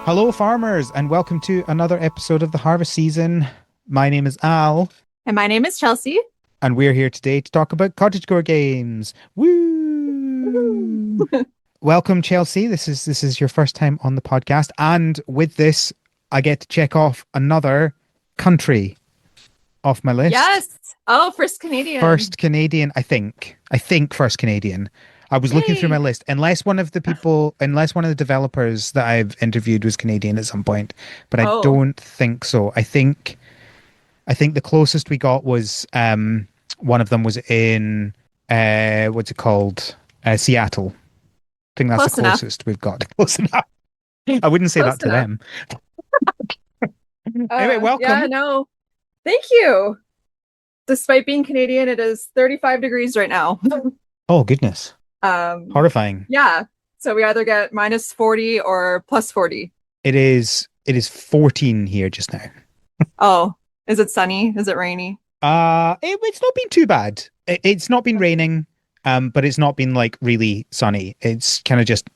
Hello, farmers, and welcome to another episode of the harvest season. My name is Al, And my name is Chelsea. and we're here today to talk about cottagecore games. Woo! Welcome, Chelsea. This is your first time on the podcast, and with this, I get to check off another country off my list. Yes. Oh, first Canadian. First Canadian, I think. I think first Canadian. I was looking through my Yay. list, unless one of the developers that I've interviewed was Canadian at some point, but I Oh, don't think so. I think the closest we got was one of them was in what's it called? Seattle. I think that's the close enough. closest we've got. Close enough. I wouldn't say Close that to enough. them. Anyway, Yeah, welcome. no. Thank you. Despite being Canadian, it is 35 degrees right now. Oh goodness. Um, Horrifying. yeah. So we either get minus 40 or plus 40. It is 14 here just now. Oh, is it sunny? Is it rainy? It's not been too bad. It's not been raining, but it's not been like really sunny. It's kind of just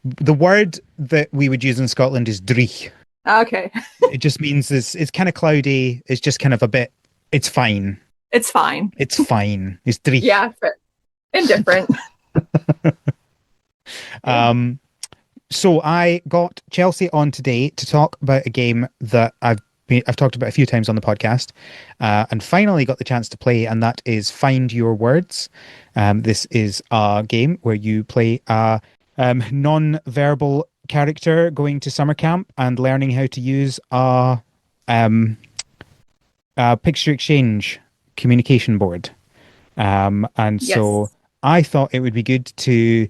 the word that we would use in Scotland is dreich. Okay. It just means it's kind of cloudy. It's just kind of a bit. It's fine. It's fine. It's fine. It's dreich. Yeah, but indifferent. Um, so I got Chelsea on today to talk about a game that I've talked about a few times on the podcast, and finally got the chance to play, and that is Find Your Words. This is a game where you play a non-verbal character going to summer camp and learning how to use um, a picture exchange communication board. And so Yes. I thought it would be good to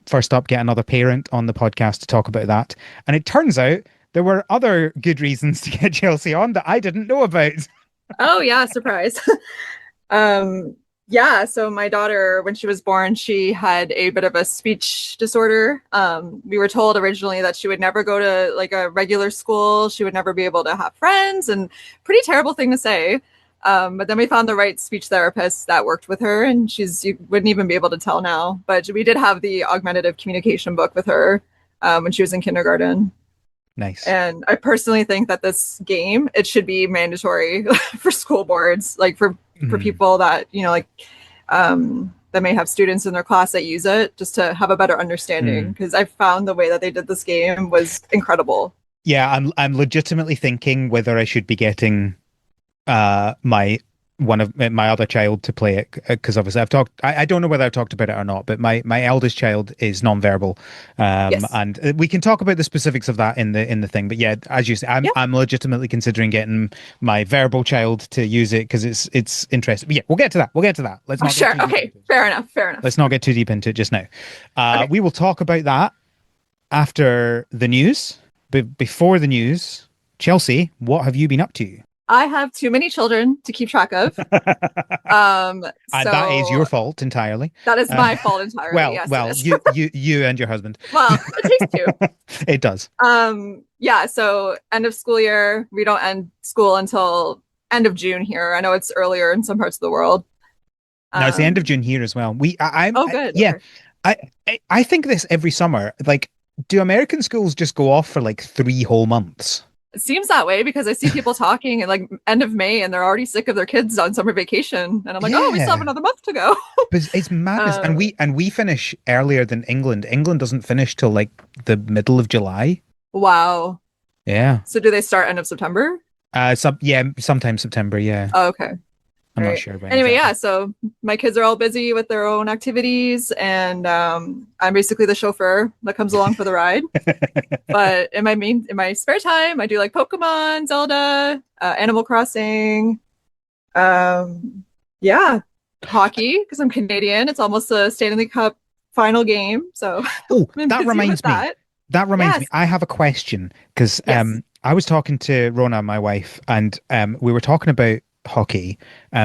first up get another parent on the podcast to talk about that. And it turns out there were other good reasons to get Chelsea on that I didn't know about. Oh, yeah, surprise. Yeah, so my daughter, when she was born, she had a bit of a speech disorder. We were told originally that she would never go to like a regular school, she would never be able to have friends, and pretty terrible thing to say. But then we found the right speech therapist that worked with her, and you wouldn't even be able to tell now. But we did have the augmentative communication book with her when she was in kindergarten. Nice. And I personally think that this game, it should be mandatory for school boards, like for Mhm. people that, that may have students in their class that use it, just to have a better understanding. Mm. Because I found the way that they did this game was incredible. Yeah, I'm legitimately thinking whether I should be getting my one of my other child to play it, because obviously I don't know whether I've talked about it or not, but my eldest child is nonverbal, Yes. and we can talk about the specifics of that in the thing. But yeah, as you say, I'm Yeah. I'm legitimately considering getting my verbal child to use it because it's interesting. But yeah, we'll get to that. We'll get to that. Let's Oh, not get sure. too deep Okay. into it. Fair enough. Fair enough. Let's not get too deep into it just now. Okay. We will talk about that after the news. But before the news, Chelsea, what have you been up to? I have too many children to keep track of. And that is your So fault entirely. that is Uh, my fault entirely. well, Yes, it well, is. you and your husband. Well, it takes two. It does. Yeah, so end of school year, we don't end school until end of June here. I know it's earlier in some parts of the world. No, it's the end of Um, June here as well. oh, good. Yeah, Okay. I think this every summer. Like, do American schools just go off for like 3 whole months? It seems that way because I see people talking at like end of May and they're already sick of their kids on summer vacation. And I'm like, oh, we still have Yeah, another month to go. but it's madness, and Uh, we finish earlier than England. England doesn't finish till like the middle of July. wow. Yeah. So do they start end of September? Sometime September. Yeah, Oh, okay. I'm All not right. sure when Anyway, exactly. yeah, so my kids are all busy with their own activities, and I'm basically the chauffeur that comes along for the ride. But in my spare time, I do like Pokemon, Zelda, Animal Crossing, yeah, hockey because I'm Canadian. It's almost a Stanley Cup final game, so Oh, I'm that busy with reminds me. that. That reminds me. Yes, I have a question because yes, I was talking to Rona, my wife, and we were talking about hockey,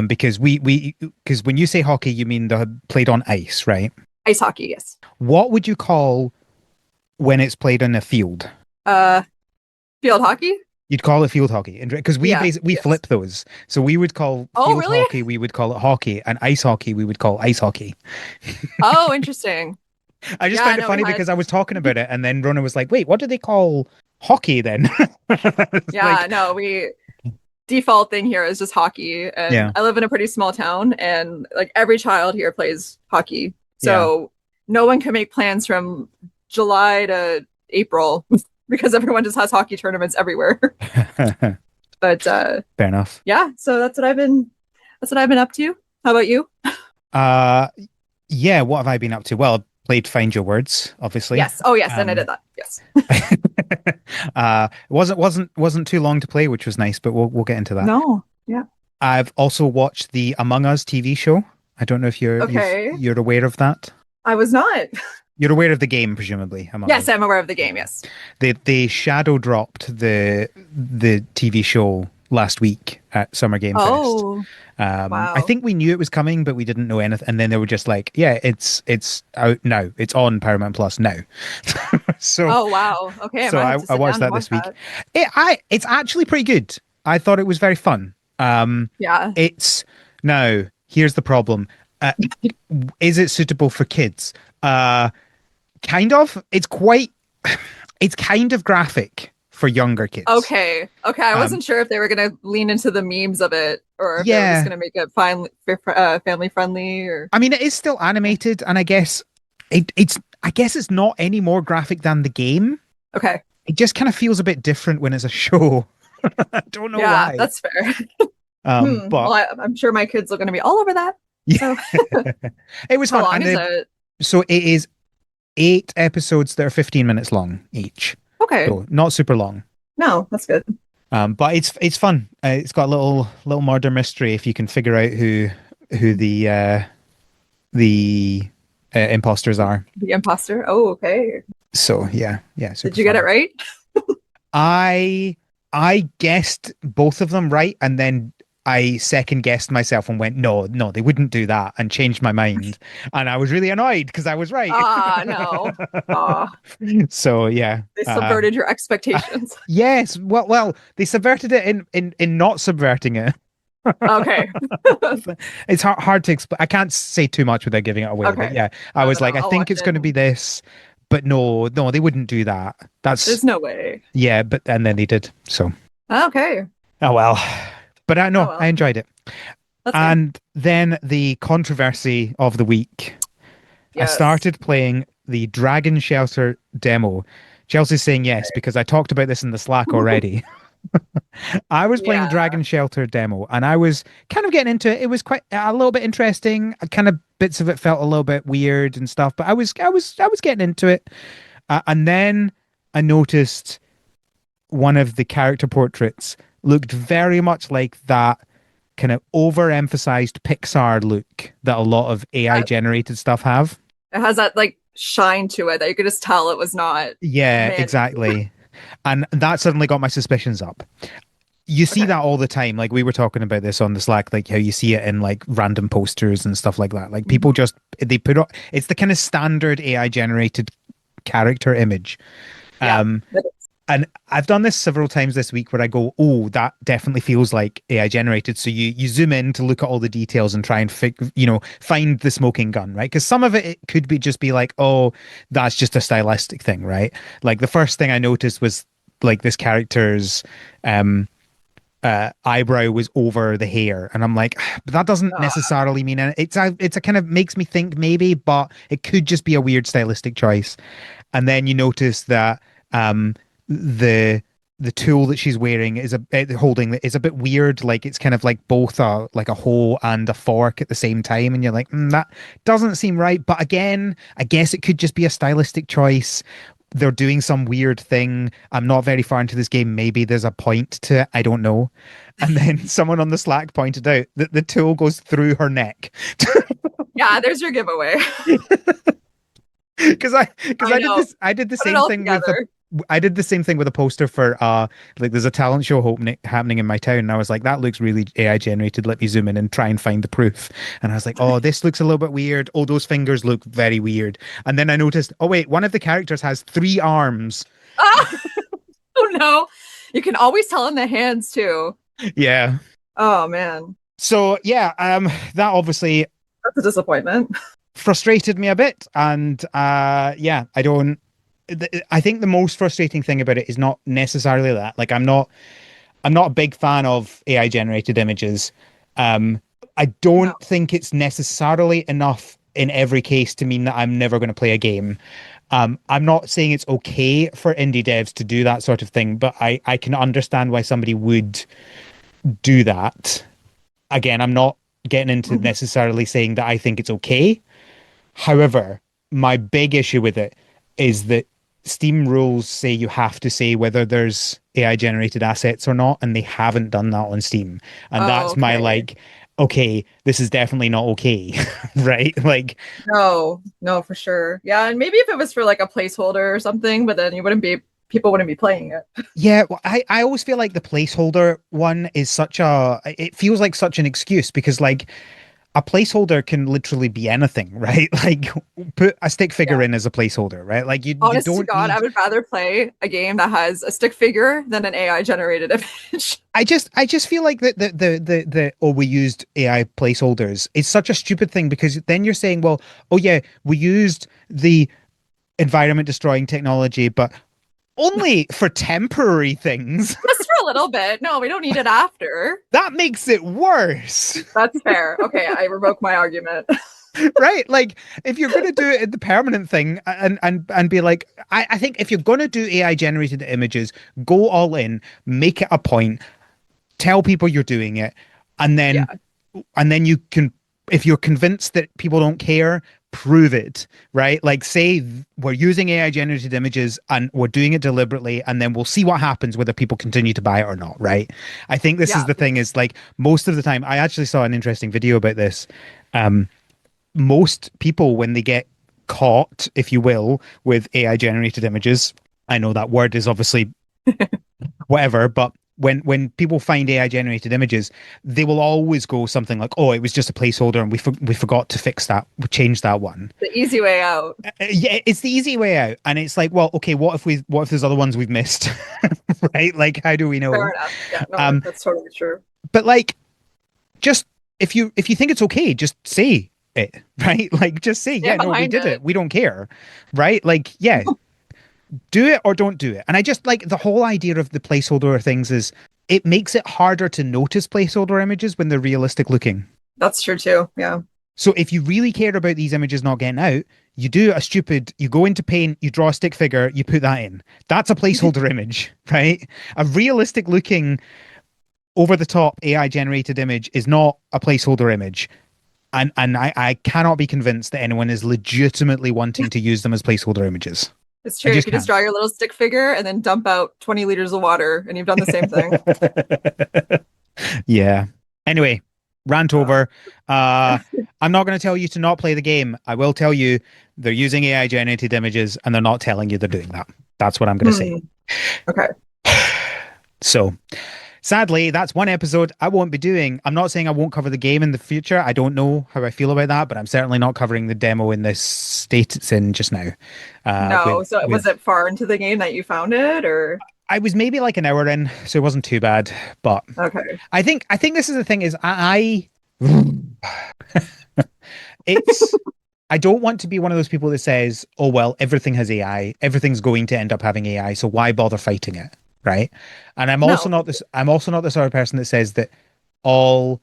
because because when you say hockey, you mean the played on ice, right? ice hockey. Yes, What would you call when it's played in a field? uh, field hockey. You'd call it field hockey, because Yeah, we yes. flip those. So we would call Oh, field really? hockey, we would call it hockey, and ice hockey, we would call ice hockey. Oh, interesting. I just Yeah, found it no, we funny had because I was talking about it, and then Rona was like, "Wait, what do they call?" hockey then. Yeah, no, we default thing here is just hockey. And Yeah, I live in a pretty small town, and like every child here plays hockey. yeah. So no one can make plans from July to April because everyone just has hockey tournaments everywhere. Fair But enough. yeah, so that's what I've been up to. How about you? Uh, yeah. What have I been up to? Well, I played Find Your Words, obviously. Yes. Oh yes, and I Um, did that. Yes. it wasn't too long to play, which was nice, but we'll get into that. No. Yeah. I've also watched the Among Us TV show. I don't know if Okay. you're aware of that. I was not. You're aware of the game, presumably, Among Yes, Us. I'm aware of the game. Yes. They shadow dropped the TV show last week at Summer Game Fest. Oh, I wow. think we knew it was coming, but we didn't know anything. And then they were just like, "Yeah, it's out now. It's on Paramount Plus now." so Oh, wow. Okay, I so might have I, to I sit watched down and that watch this week. that. It's actually pretty good. I thought it was very fun. Yeah. It's now here's the problem. Uh, is it suitable for kids? Kind of. It's kind of graphic for younger kids. Okay. Okay. I Um, wasn't sure if they were gonna lean into the memes of it or if they were just yeah, gonna make it family friendly or I mean it is still animated, and I guess it's not any more graphic than the game. okay. It just kind of feels a bit different when it's a show. I don't know Yeah, why. that's fair. Well, But I'm sure my kids are gonna be all over that. yeah, So it was how fun, long and is it? so it is 8 episodes that are 15 minutes long each, Okay. so not super long. No, that's good. But it's fun. It's got a little murder mystery if you can figure out who the imposters are. The imposter. Oh, okay. So yeah, Did super you get it fun. right? I I guessed both of them right, and then I second guessed myself and went, no, they wouldn't do that, and changed my mind. And I was really annoyed because I was right. Ah, no. Ah, So yeah, they subverted your expectations. yes. Well, they subverted it in not subverting it. Okay. It's hard to explain. I can't say too much without giving it away. But Okay. yeah, I No, was no, no. like, I I'll think watch it's it. going to be this, but no, they wouldn't do that. That's There's no way. yeah, but and then they did. So Okay. oh well. But I Oh know I well. enjoyed it. That's good. And then the controversy of the week. I Yes. started playing the Dragon Shelter demo. Chelsea's saying yes because I talked about this in the Slack already. I was playing the Yeah. Dragon Shelter demo and I was kind of getting into it. It was quite a little bit interesting. Kind of bits of it felt a little bit weird and stuff, but I was getting into it. And then I noticed one of the character portraits looked very much like that kind of overemphasized Pixar look that a lot of AI Uh, generated stuff have. It has that like shine to it that you could just tell it was not Yeah, man. exactly. And that suddenly got my suspicions up. You see Okay. that all the time. Like we were talking about this on the Slack, like how you see it in like random posters and stuff like that. Like people Mhm. just they put up it's the kind of standard AI generated character image. Yeah. Um and I've done this several times this week where I go, oh, that definitely feels like AI generated. So you zoom in to look at all the details and try and find the smoking gun, right? Because some of it could be just be like, oh, that's just a stylistic thing, right? Like the first thing I noticed was like this character's um eyebrow was over the hair, and I'm like, but that doesn't Uh, necessarily mean it's a kind of makes me think maybe, but it could just be a weird stylistic choice. And then you notice that the the tool that she's wearing is holding is a bit weird. Like it's kind of like both a hoe and a fork at the same time, and you're like, that doesn't seem right. But again, I guess it could just be a stylistic choice. They're doing some weird thing. I'm not very far into this game. Maybe there's a point to it. I don't know. And then someone on the Slack pointed out that the tool goes through her neck. yeah, there's your giveaway. Because I know. I did the Put it same all thing with together. I did the same thing with a poster for like there's a talent show happening in my town, and I was like, that looks really AI generated. Let me zoom in and try and find the proof. And I was like, oh, this looks a little bit weird. Oh, those fingers look very weird. And then I noticed, oh wait, one of the characters has 3 arms. Ah! Oh no. You can always tell in the hands too. Yeah. Oh man. So yeah, that obviously That's a disappointment. frustrated me a bit, and yeah, I don't. I think the most frustrating thing about it is not necessarily that. Like, I'm not a big fan of AI generated images. Um, I No. don't think it's necessarily enough in every case to mean that I'm never going to play a game. I'm not saying it's okay for indie devs to do that sort of thing, but I can understand why somebody would do that. Again, I'm not getting into Mhm. necessarily saying that I think it's okay. However, my big issue with it is that Steam rules say you have to say whether there's AI generated assets or not, and they haven't done that on Steam. And Oh, that's my okay. like, okay, this is definitely not okay, right? Like, No, no, for sure. Yeah, and maybe if it was for like a placeholder or something, but then you wouldn't be people wouldn't be playing it. yeah, well, I always feel like the placeholder one is such a, it feels like such an excuse because like a placeholder can literally be anything, right? Like put a stick figure Yeah. in as a placeholder, right? Like you Honest to don't God, I need would rather play a game that has a stick figure than an AI generated image. I just feel like the oh we used AI placeholders is such a stupid thing because then you're saying, well, oh yeah, we used the environment destroying technology, but only for temporary things. Just for a little bit. No, we don't need it after. That makes it worse. That's fair. Okay, I revoke my argument. Right? Like if you're gonna do it in the permanent thing and be like, I think if you're gonna do AI generated images, go all in, make it a point, tell people you're doing it, and then Yeah, you can, if you're convinced that people don't care, prove it, right? Like say we're using AI generated images and we're doing it deliberately, and then we'll see what happens whether people continue to buy it or not, right? I think this is yeah. the thing is like most of the time, I actually saw an interesting video about this. Um, Most people when they get caught, if you will, with AI generated images, I know that word is obviously whatever, but when people find AI generated images, they will always go something like, "Oh, it was just a placeholder, and we forgot to fix that, we changed that one." The easy way out. Yeah, it's the easy way out, and it's like, well, okay, what if there's other ones we've missed, right? Like, how do we Fair know? enough. Yeah, no, Um, that's totally true. but like, just if you think it's okay, just say it, right? Like, just say, yeah, Stand no, we behind did it. it, we don't care, right? Like, yeah, do it or don't do it. And I just like the whole idea of the placeholder things is it makes it harder to notice placeholder images when they're realistic looking. That's true too. Yeah. So if you really care about these images not getting out, you go into Paint, you draw a stick figure, you put that in. That's a placeholder image, right? A realistic looking over the top AI generated image is not a placeholder image. And I cannot be convinced that anyone is legitimately wanting to use them as placeholder images. It's I true. You just could just can't. draw your little stick figure and then dump out 20 liters of water, and you've done the same thing. Yeah. Anyway, rant Uh, over. Uh, I'm not going to tell you to not play the game. I will tell you they're using AI generated images and they're not telling you they're doing that. That's what I'm going to say. hmm. Okay. So, sadly, that's one episode I won't be doing. I'm not saying I won't cover the game in the future. I don't know how I feel about that, but I'm certainly not covering the demo in this state it's in just now. No. So was With it far into the game that you found it, or I was maybe like an hour in, so it wasn't too bad. But okay? I think this is the thing is it's I don't want to be one of those people that says, "Oh well, everything has AI. Everything's going to end up having AI, so why bother fighting it?" Right? And No. I'm also not the sort of person that says that all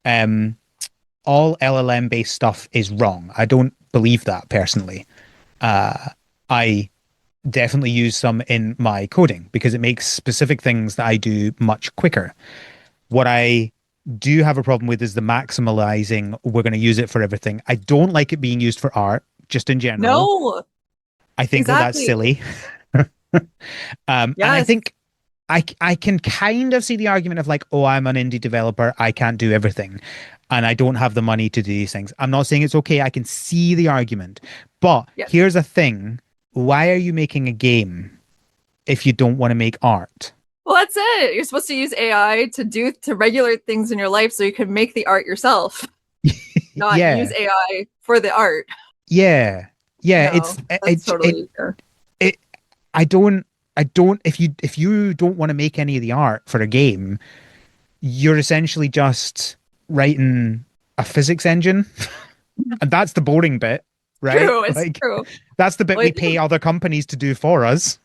um all LLM based stuff is wrong. I don't believe that personally. I definitely use some in my coding because it makes specific things that I do much quicker. What I do have a problem with is the maximalizing, we're going to use it for everything. I don't like it being used for art, just in general. No. I think that that's Exactly. silly. And I Yes. think I can kind of see the argument of like, oh, I'm an indie developer, I can't do everything, and I don't have the money to do these things. I'm not saying it's okay. I can see the argument, but Yes. here's a thing: why are you making a game if you don't want to make art? Well, that's it. You're supposed to use AI to regulate things in your life so you can make the art yourself, not use Yeah, AI for the art. yeah, yeah. No, that's totally fair. It I don't if you don't want to make any of the art for a game, you're essentially just writing a physics engine. And that's the boring bit, right? True, it's Like true. that's the bit Well, I we think pay other companies to do for us.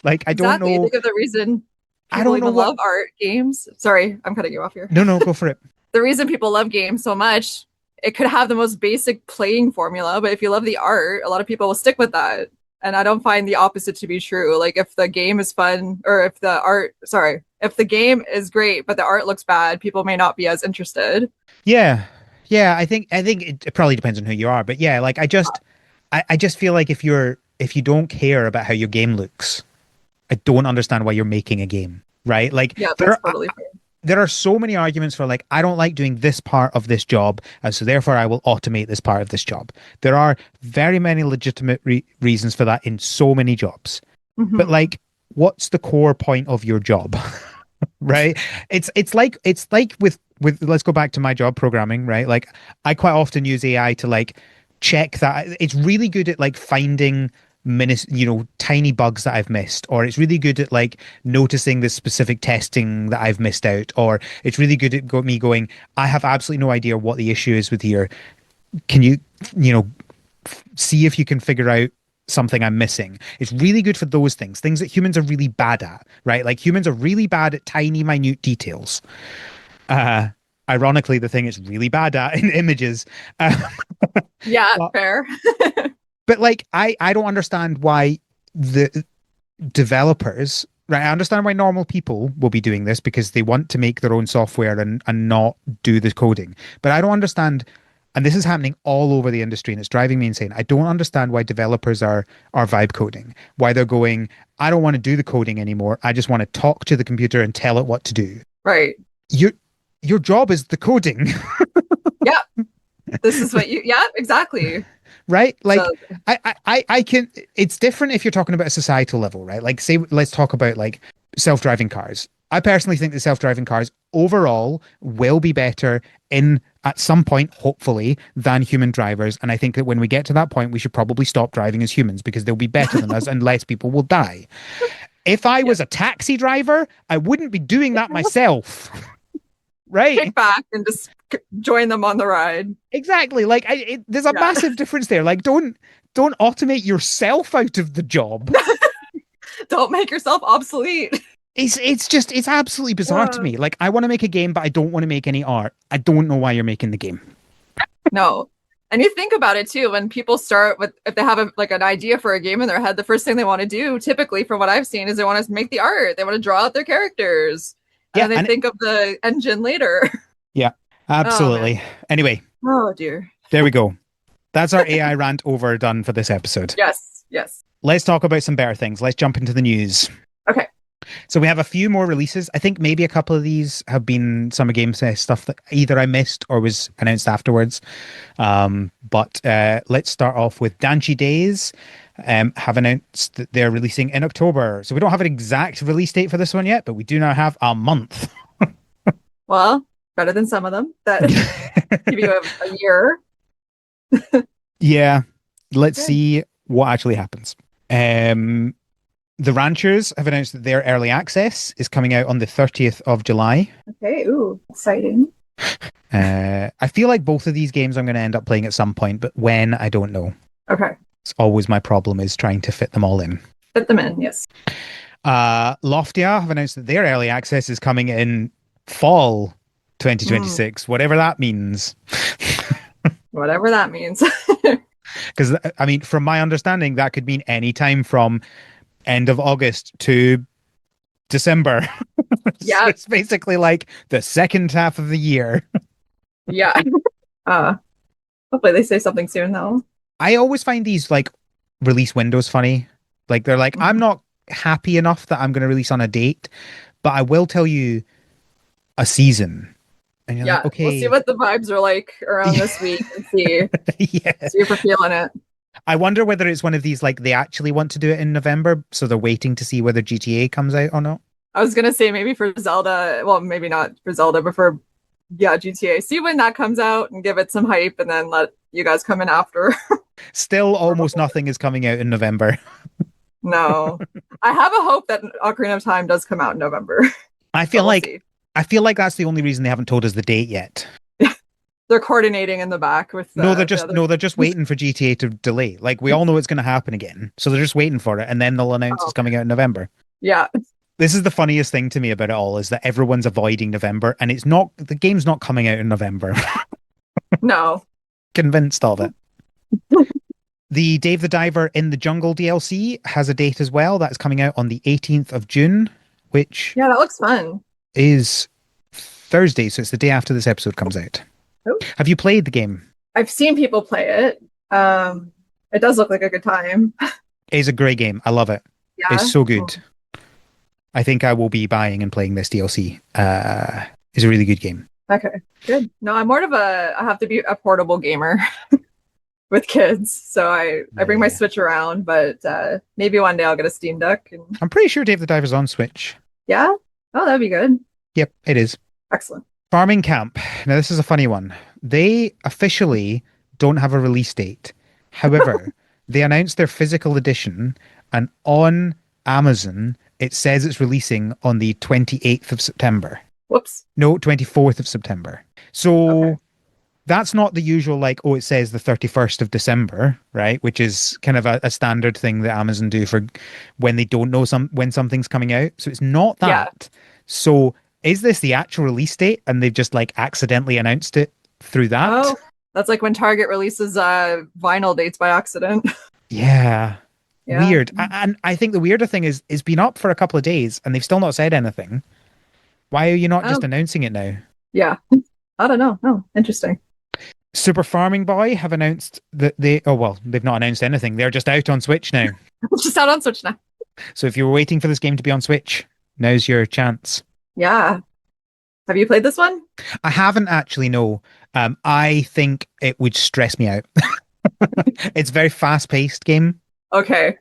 Like exactly. I think of the reason I people don't know even what. love art games. Sorry, I'm cutting you off here. No, no, go for it. The reason people love games so much, it could have the most basic playing formula, but if you love the art, a lot of people will stick with that. And I don't find the opposite to be true. Like if the game is fun, or if the game is great but the art looks bad, people may not be as interested. Yeah. Yeah, I think it probably depends on who you are, but yeah, like I just feel like if you don't care about how your game looks, I don't understand why you're making a game, right? Like Yeah, that's totally fair. there are so many arguments for like I don't like doing this part of this job, and so therefore I will automate this part of this job. There are very many legitimate reasons for that in so many jobs. But Mm-hmm. like what's the core point of your job? Right? It's like with let's go back to my job programming, right? Like I quite often use AI to like check that it's really good at like finding tiny bugs that I've missed, or it's really good at like noticing the specific testing that I've missed out, or it's really good at me going, I have absolutely no idea what the issue is with here. Can you, you know, see if you can figure out something I'm missing. It's really good for those things that humans are really bad at, right? Like humans are really bad at tiny, minute details. Uh, Ironically, the thing it's really bad at in images. Uh, Yeah, but, fair. but like, I don't understand why the developers, right? I understand why normal people will be doing this because they want to make their own software and not do the coding. But I don't understand, and this is happening all over the industry and it's driving me insane. I don't understand why developers are vibe coding, why they're going, I don't want to do the coding anymore. I just want to talk to the computer and tell it what to do. Right. Your job is the coding. Yeah. This is what you, yeah, exactly. Right? So, Like I can it's different if you're talking about a societal level, right? Like say let's talk about like self-driving cars. I personally think that self-driving cars overall will be better in at some point, hopefully, than human drivers. And I think that when we get to that point, we should probably stop driving as humans because they'll be better than us and less people will die. If I yeah. was a taxi driver, I wouldn't be doing that myself. Right? Kick back and just join them on the ride. Exactly. Like there's a Yeah. massive difference there. Like don't automate yourself out of the job. Don't make yourself obsolete. It's absolutely bizarre to me. Like I want to make a game, but I don't want to make any art. I don't know why you're making the game. No. And you think about it too, when people start with, if they have like an idea for a game in their head, the first thing they want to do, typically from what I've seen, is they want to make the art. They want to draw out their characters. Yeah, And they think of the engine later. yeah, Oh absolutely. man. Anyway, Oh dear. there we go. That's our AI rant over done for this episode. Yes. Yes. Let's talk about some better things. Let's jump into the news. Okay. So we have a few more releases. I think maybe a couple of these have been Summer Game Fest stuff that either I missed or was announced afterwards. But let's start off with Danchi Days. Have announced that they're releasing in October. So we don't have an exact release date for this one yet, but we do now have a month. Well, better than some of them that give you a year. Yeah. Let's Good. see what actually happens. The Ranchers have announced that their early access is coming out on the 30th of July. Okay. Ooh, exciting. I feel like both of these games I'm going to end up playing at some point, but when, I don't know. Okay. It's always my problem is trying to fit them all in. Fit them in. Yes. Loftia have announced that their early access is coming in fall 2026, whatever that means. Whatever that means. Because, I mean, from my understanding, that could mean any time from end of August to December. Yeah. So it's basically like the second half of the year. Yeah. Hopefully they say something soon though. I always find these like release windows funny. Like they're like, I'm not happy enough that I'm going to release on a date, but I will tell you a season. And you're Yeah. like, okay. We'll see what the vibes are like around this week and see Yeah. see if we're feeling it. I wonder whether it's one of these like they actually want to do it in November, so they're waiting to see whether GTA comes out or not. I was gonna say maybe for Zelda, well, maybe not for Zelda, but for GTA. See when that comes out and give it some hype, and then let you guys come in after. Still, almost nothing is coming out in November. No, I have a hope that Ocarina of Time does come out in November. I feel But we'll like see. I feel like that's the only reason they haven't told us the date yet. They're coordinating in the back with No, the other. they're just waiting for GTA to delay. Like we all know it's going to happen again, so they're just waiting for it, and then they'll announce Oh, it's coming out in November. yeah. This is the funniest thing to me about it all is that everyone's avoiding November, and it's not the game's not coming out in November. No. Convinced of it. The Dave the Diver in the Jungle DLC has a date as well. That's coming out on the 18th of June, which Yeah, that looks fun. is Thursday, so it's the day after this episode comes out. Oh. Have you played the game? I've seen people play it. It does look like a good time. It is a great game. I love it. Yeah. It's so good. I think I will be buying and playing this DLC. It's a really good game. Okay, good. No, I'm more of I have to be a portable gamer with kids. So I bring my Yeah. Switch around, but maybe one day I'll get a Steam Deck. And I'm pretty sure Dave the Diver's on Switch. yeah. Oh, that'd be good. Yep, it is. Excellent. Farming Camp. Now, this is a funny one. They officially don't have a release date. However, they announced their physical edition, and on Amazon, it says it's releasing on the 28th of September. Whoops. No, 24th of September. So Okay. that's not the usual, like, oh, it says the 31st of December, right? Which is kind of a standard thing that Amazon do for when they don't know when something's coming out. So it's not that. Yeah. So is this the actual release date and they've just like accidentally announced it through that? Oh, that's like when Target releases vinyl dates by accident. Yeah. Yeah. Weird. And I think the weirder thing is it's been up for a couple of days and they've still not said anything. Why are you not just Oh. announcing it now? Yeah. I don't know. Oh, interesting. Super Farming Boy have announced that they've not announced anything. They're just out on Switch now. Just out on Switch now. So if you were waiting for this game to be on Switch, now's your chance. Yeah. Have you played this one? I haven't actually, no. I think it would stress me out. It's a very fast-paced game, Okay.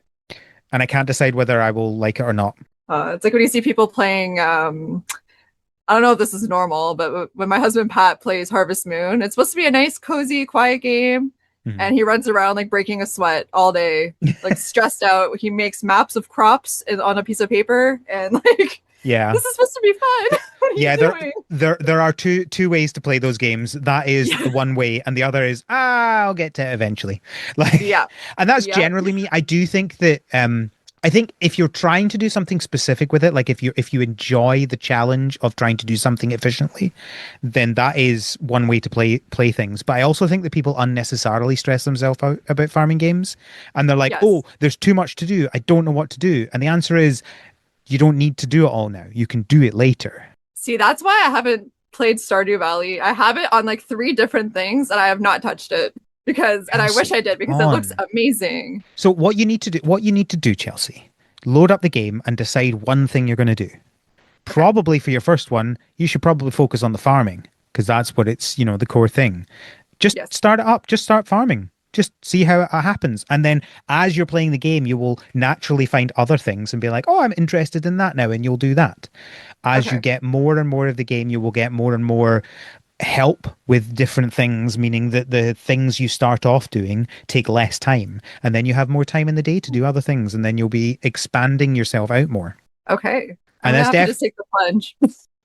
and I can't decide whether I will like it or not. It's like when you see people playing. I don't know if this is normal, but when my husband Pat plays Harvest Moon, it's supposed to be a nice, cozy, quiet game. Mhm. And he runs around like breaking a sweat all day, like stressed out. He makes maps of crops on a piece of paper, and like Yeah. this is supposed to be fun. What are Yeah, you doing? there are two ways to play those games. That is Yeah. the one way, and the other is I'll get to it eventually. Like, Yeah, and that's Yeah. generally me. I do think that I think if you're trying to do something specific with it, like if you enjoy the challenge of trying to do something efficiently, then that is one way to play things. But I also think that people unnecessarily stress themselves out about farming games, and they're like, Yes. "Oh, there's too much to do. I don't know what to do." And the answer is, you don't need to do it all now. You can do it later. see, that's why I haven't played Stardew Valley. I have it on like 3 different things, and I have not touched it and I wish I did because it looks amazing. So what you need to do, Chelsea, load up the game and decide one thing you're going to do. Probably for your first one, you should probably focus on the farming because that's what it's, the core thing. Just Yes. start it up. Just start farming. Just see how it happens. And then as you're playing the game, you will naturally find other things and be like, oh, I'm interested in that now. And you'll do that. As you Okay. get more and more of the game, you will get more and more help with different things, meaning that the things you start off doing take less time. And then you have more time in the day to do other things. And then you'll be expanding yourself out more. Okay. And I'm that's gonna have to just take the plunge.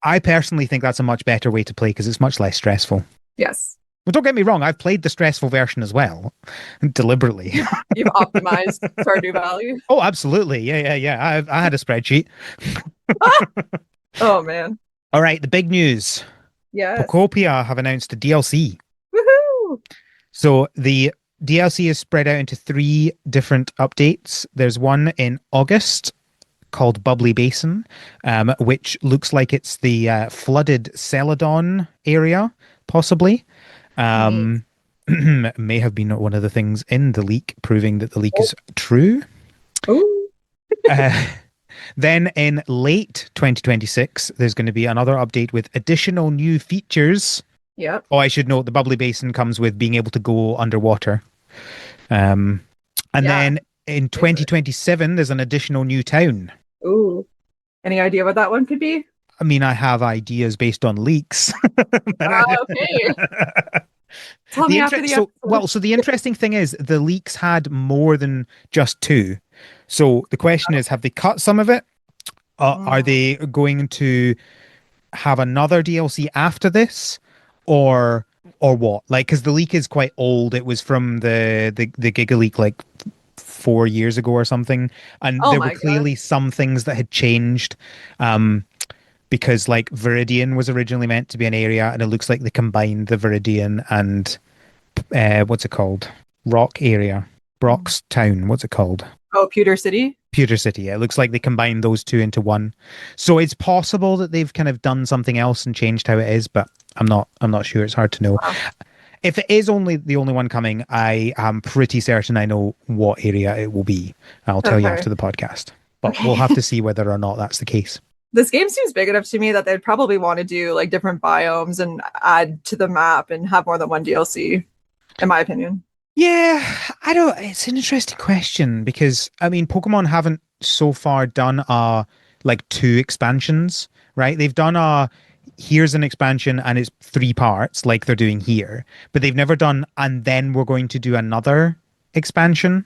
I personally think that's a much better way to play because it's much less stressful. Yes. Well, don't get me wrong. I've played the stressful version as well, deliberately. You've optimized Stardew Valley. Oh, absolutely. Yeah. I had a spreadsheet. Oh man. All right, the big news. Yes. Pocopia have announced a DLC. Woohoo! So the DLC is spread out into 3 different updates. There's one in August called Bubbly Basin, which looks like it's the flooded Celadon area, possibly. May have been one of the things in the leak, proving that the leak is true. Ooh. Then in late 2026, there's going to be another update with additional new features. Yep. Oh, I should note the Bubbly Basin comes with being able to go underwater. And Yeah. then in 2027, there's an additional new town. Ooh. Any idea what that one could be? I mean, I have ideas based on leaks. Okay. Tell me after the episode. So the interesting thing is the leaks had more than just 2. So the question is, have they cut some of it? Are they going to have another DLC after this? Or or what? Like, because the leak is quite old. It was from the Giga leak like 4 years ago or something, and Oh there were my god. clearly some things that had changed. Because like Viridian was originally meant to be an area, and it looks like they combined the Viridian and what's it called? Rock area, Brock's town. What's it called? Oh, Pewter City. Pewter City. Yeah, it looks like they combined those two into one. So it's possible that they've kind of done something else and changed how it is, but I'm not sure. It's hard to know. Wow. If it is only the only one coming, I am pretty certain I know what area it will be. I'll tell you Okay. after the podcast. But Okay. we'll have to see whether or not that's the case. This game seems big enough to me that they'd probably want to do like different biomes and add to the map and have more than one DLC, in my opinion. Yeah, I don't. It's an interesting question because I mean, Pokemon haven't so far done like two expansions, right? They've done here's an expansion and it's three parts, like they're doing here, but they've never done and then we're going to do another expansion.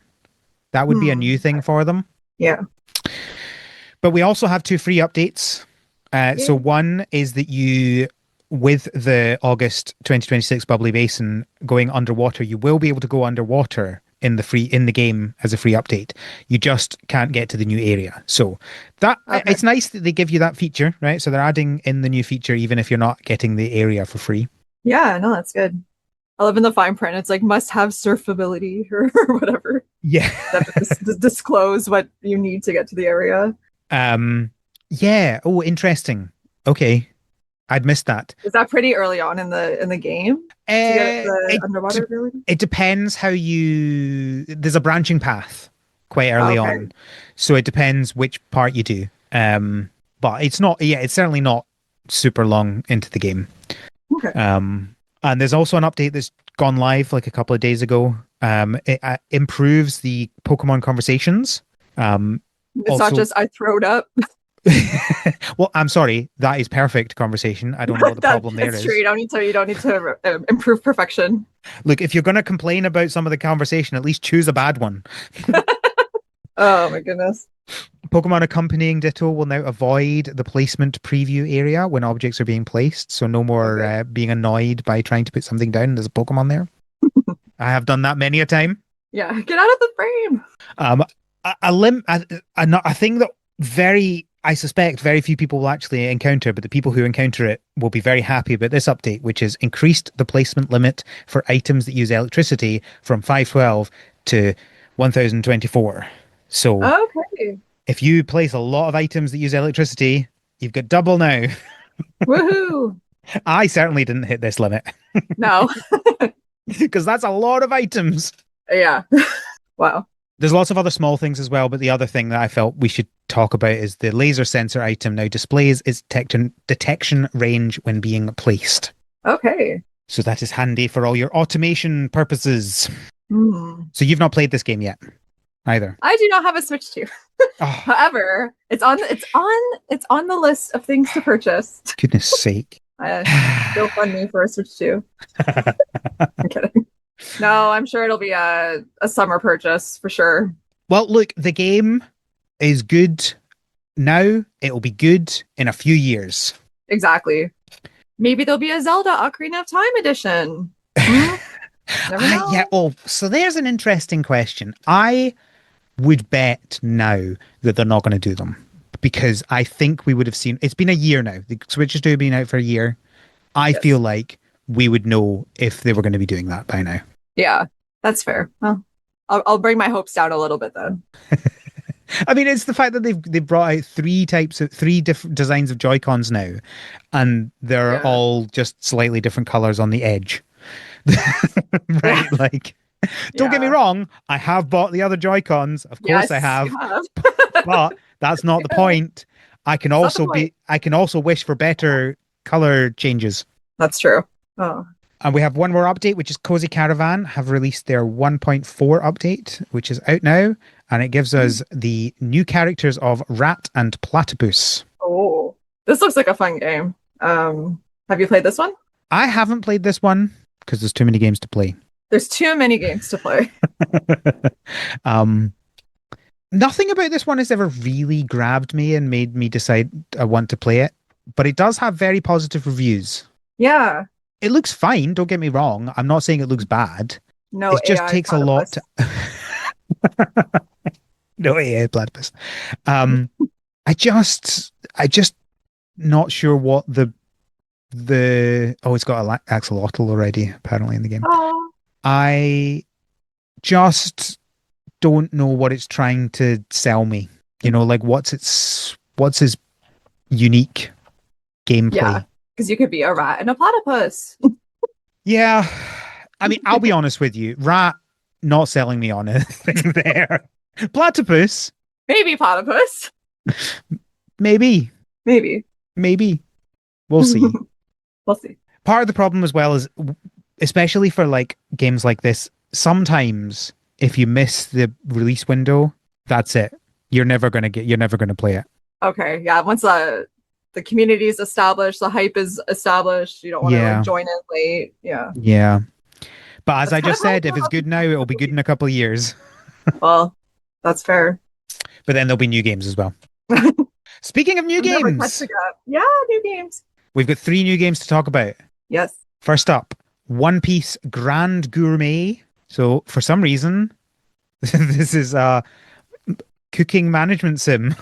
That would be a new thing for them. Yeah. But we also have two free updates. So Yeah. one is that you, with the August 2026 Bubbly Basin going underwater, you will be able to go underwater in the game as a free update. You just can't get to the new area. So that Okay. it's nice that they give you that feature, right? So they're adding in the new feature even if you're not getting the area for free. Yeah, no, that's good. I love in the fine print. It's like must have surfability or whatever. Yeah. That disclose what you need to get to the area. Yeah. Oh, interesting. Okay. I'd missed that. Is that pretty early on in the game to get the underwater ability? It depends how there's a branching path quite early Okay. on. So it depends which part you do. But it's certainly not super long into the game. Okay. And there's also an update that's gone live like a couple of days ago. It improves the Pokemon conversations. It's also- not just I throwed up. Well, I'm sorry, that is perfect conversation. I don't know what the problem there It's is. true. You don't need to improve perfection. Look, if you're going to complain about some of the conversation, at least choose a bad one. Oh my goodness. Pokemon accompanying Ditto will now avoid the placement preview area when objects are being placed. So no more being annoyed by trying to put something down. There's a Pokemon there. I have done that many a time. Yeah, get out of the frame. A thing that I suspect very few people will actually encounter, but the people who encounter it will be very happy about this update, which is increased the placement limit for items that use electricity from 512 to 1024. So Okay. if you place a lot of items that use electricity, you've got double now. Woohoo. I certainly didn't hit this limit No. because that's a lot of items. Yeah. Wow. There's lots of other small things as well, but the other thing that I felt we should talk about is the laser sensor item now displays its detection range when being placed. Okay. So that is handy for all your automation purposes. Hmm. So you've not played this game yet, either. I do not have a Switch 2. Oh, However, it's on the list of things to purchase. goodness sake. Go fund me for a Switch 2. I'm kidding. No, I'm sure it'll be a summer purchase for sure. Well, look, the game is good now. It'll be good in a few years. Exactly. Maybe there'll be a Zelda Ocarina of Time edition. Hmm? Never know. Yeah. Oh, so there's an interesting question. I would bet now that they're not going to do them because I think we would have seen. It's been a year now. The Switch has been out for a year. I Yes. feel like we would know if they were going to be doing that by now. Yeah, that's fair. Well, I'll bring my hopes down a little bit then. I mean, it's the fact that they've brought out three different designs of Joy-Cons now, and they're Yeah. all just slightly different colors on the edge. Right? Like, don't get me Yeah. wrong, I have bought the other Joy-Cons. Of course, I Yes, have, you have. but that's not the Yeah. point. I can not the also point. I can also wish for better color changes. That's true. Oh, And we have one more update, which is Cozy Caravan have released their 1.4 update, which is out now, and it gives us the new characters of Rat and Platypus. oh, this looks like a fun game. Have you played this one? I haven't played this one because there's too many games to play. There's too many games to play. Nothing about this one has ever really grabbed me and made me decide I want to play it, but it does have very positive reviews. Yeah, it looks fine. Don't get me wrong. I'm not saying it looks bad. No It just AI takes a lot platypus. to. No, yeah, platypus. Um, I just not sure what the. Oh, it's got a axolotl already apparently in the game. Oh, I just don't know what it's trying to sell me. Like what's its unique yeah, gameplay. because you could be a rat and a platypus. Yeah, I mean, I'll be honest with you, rat not selling me on anything there. Platypus, Maybe platypus. maybe, Maybe. maybe we'll see. We'll see. Part of the problem as well is, especially for like games like this, sometimes if you miss the release window, that's it. You're never gonna play it. Okay, yeah. Once the community is established, the hype is established. You don't want to like Yeah, join in late. Yeah, yeah. But as that's I kind just of how I said, if feel it's about good now, it'll be good in a couple of years. well, that's fair. But then there'll be new games as well. I'm Speaking of new never games, catching up. Yeah, new games. we've got three new games to talk about. Yes. First up, One Piece Grand Gourmet. So for some reason, this is a cooking management sim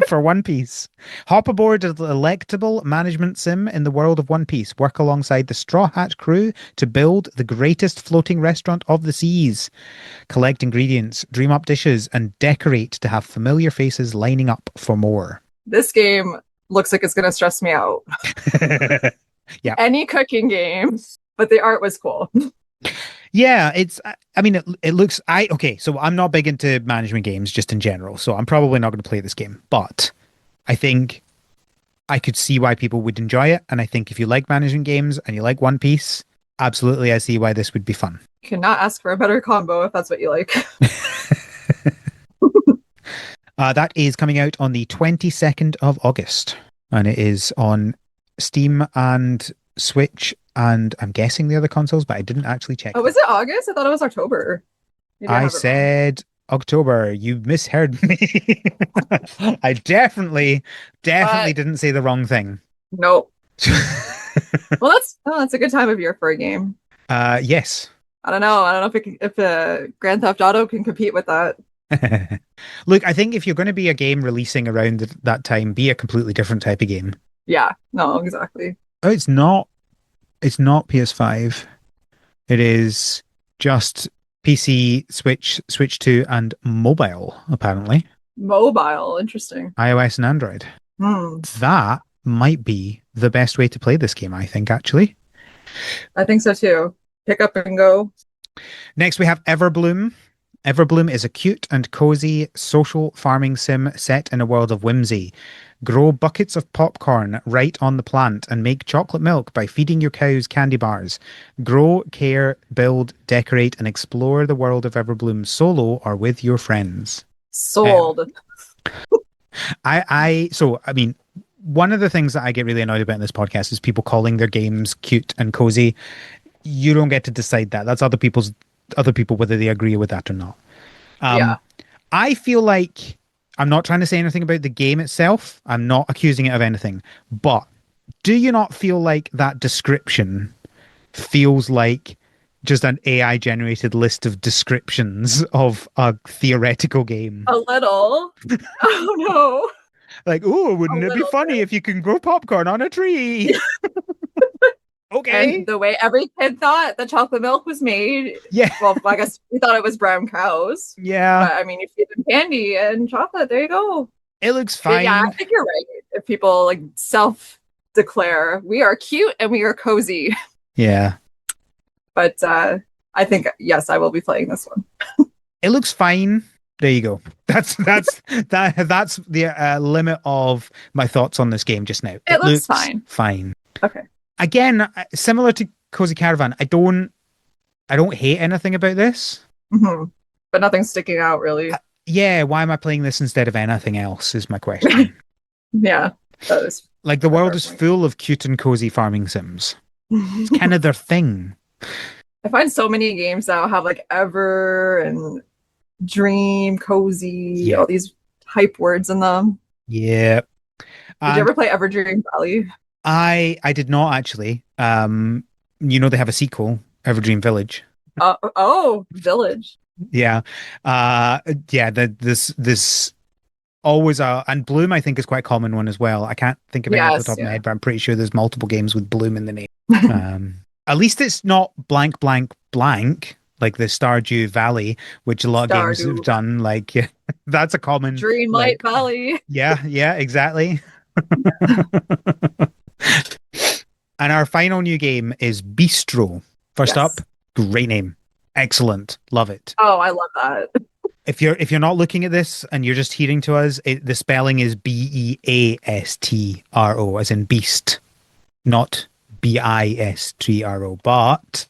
for One Piece. Hop aboard a delectable management sim in the world of One Piece. Work alongside the Straw Hat crew to build the greatest floating restaurant of the seas. Collect ingredients, dream up dishes, and decorate to have familiar faces lining up for more. This game looks like it's gonna stress me out. Yeah. Any cooking game, but the art was cool. Yeah, I mean it looks okay, so I'm not big into management games just in general, so I'm probably not going to play this game, but I think I could see why people would enjoy it, and I think if you like management games and you like One Piece, absolutely I see why this would be fun. Cannot ask for a better combo if that's what you like. That is coming out on the 22nd of August, and it is on Steam and Switch, and I'm guessing the other consoles, but I didn't actually check. Oh, was it August? I thought it was October. Maybe I I have it wrong. said October. You misheard me. I definitely But didn't say the wrong thing. nope. Well, that's a good time of year for a game. Yes. I don't know. I don't know if Grand Theft Auto can compete with that. Look, I think if you're going to be a game releasing around that time, be a completely different type of game. Yeah. No, exactly. Oh, it's not. It's not PS5. It is just PC, Switch, Switch 2, and mobile, apparently. Mobile, interesting. iOS and Android. Hmm. That might be the best way to play this game, I think, actually. I think so too. Pick up and go. Next, we have Everbloom. Everbloom is a cute and cozy social farming sim set in a world of whimsy. Grow buckets of popcorn right on the plant and make chocolate milk by feeding your cows candy bars. Grow, care, build, decorate, and explore the world of Everbloom solo or with your friends. Sold. I mean, one of the things that I get really annoyed about in this podcast is people calling their games cute and cozy. You don't get to decide that. That's other people whether they agree with that or not. Yeah. I feel like I'm not trying to say anything about the game itself. I'm not accusing it of anything. But do you not feel like that description feels like just an AI generated list of descriptions of a theoretical game? A little. Oh no. Like, oh, A wouldn't it be little funny bit. if you can grow popcorn on a tree? Okay. And the way every kid thought the chocolate milk was made, Yeah. well, I guess we thought it was brown cows. Yeah. But I mean, you feed them candy and chocolate, there you go. It looks But yeah, I fine. think you're right. If people like self declare we are cute and we are cozy. Yeah. But I think yes, I will be playing this one. It looks fine. There you go. That's the limit of my thoughts on this game just now. It looks fine. Fine. Okay. Again, similar to Cozy Caravan, I don't hate anything about this. Hmm. But nothing's sticking out really. Yeah, why am I playing this instead of anything else is my question. Yeah, that is. Like the a world fair is point. full of cute and cozy farming sims. It's kind of their thing. I find so many games now have like ever and dream, cozy, Yeah. all these hype words in them. Yeah. Did you ever play Ever Dream Valley? I did not actually. you know they have a sequel, Everdream Village. Oh, Village. Yeah. Yeah, this always and Bloom I think is quite a common one as well. I can't think of any off the Yes, top of my yeah. head, but I'm pretty sure there's multiple games with Bloom in the name. Um, at least it's not blank blank blank like the Stardew Valley, which a lot of games have Stardew done. Like yeah, that's a common Dreamlight like Valley. yeah, exactly. And our final new game is Bistro. First up, Yes. great name. Excellent. Love it. Oh, I love that. If you're not looking at this and you're just hearing to us, the spelling is Beastro, as in beast, not Bistro. But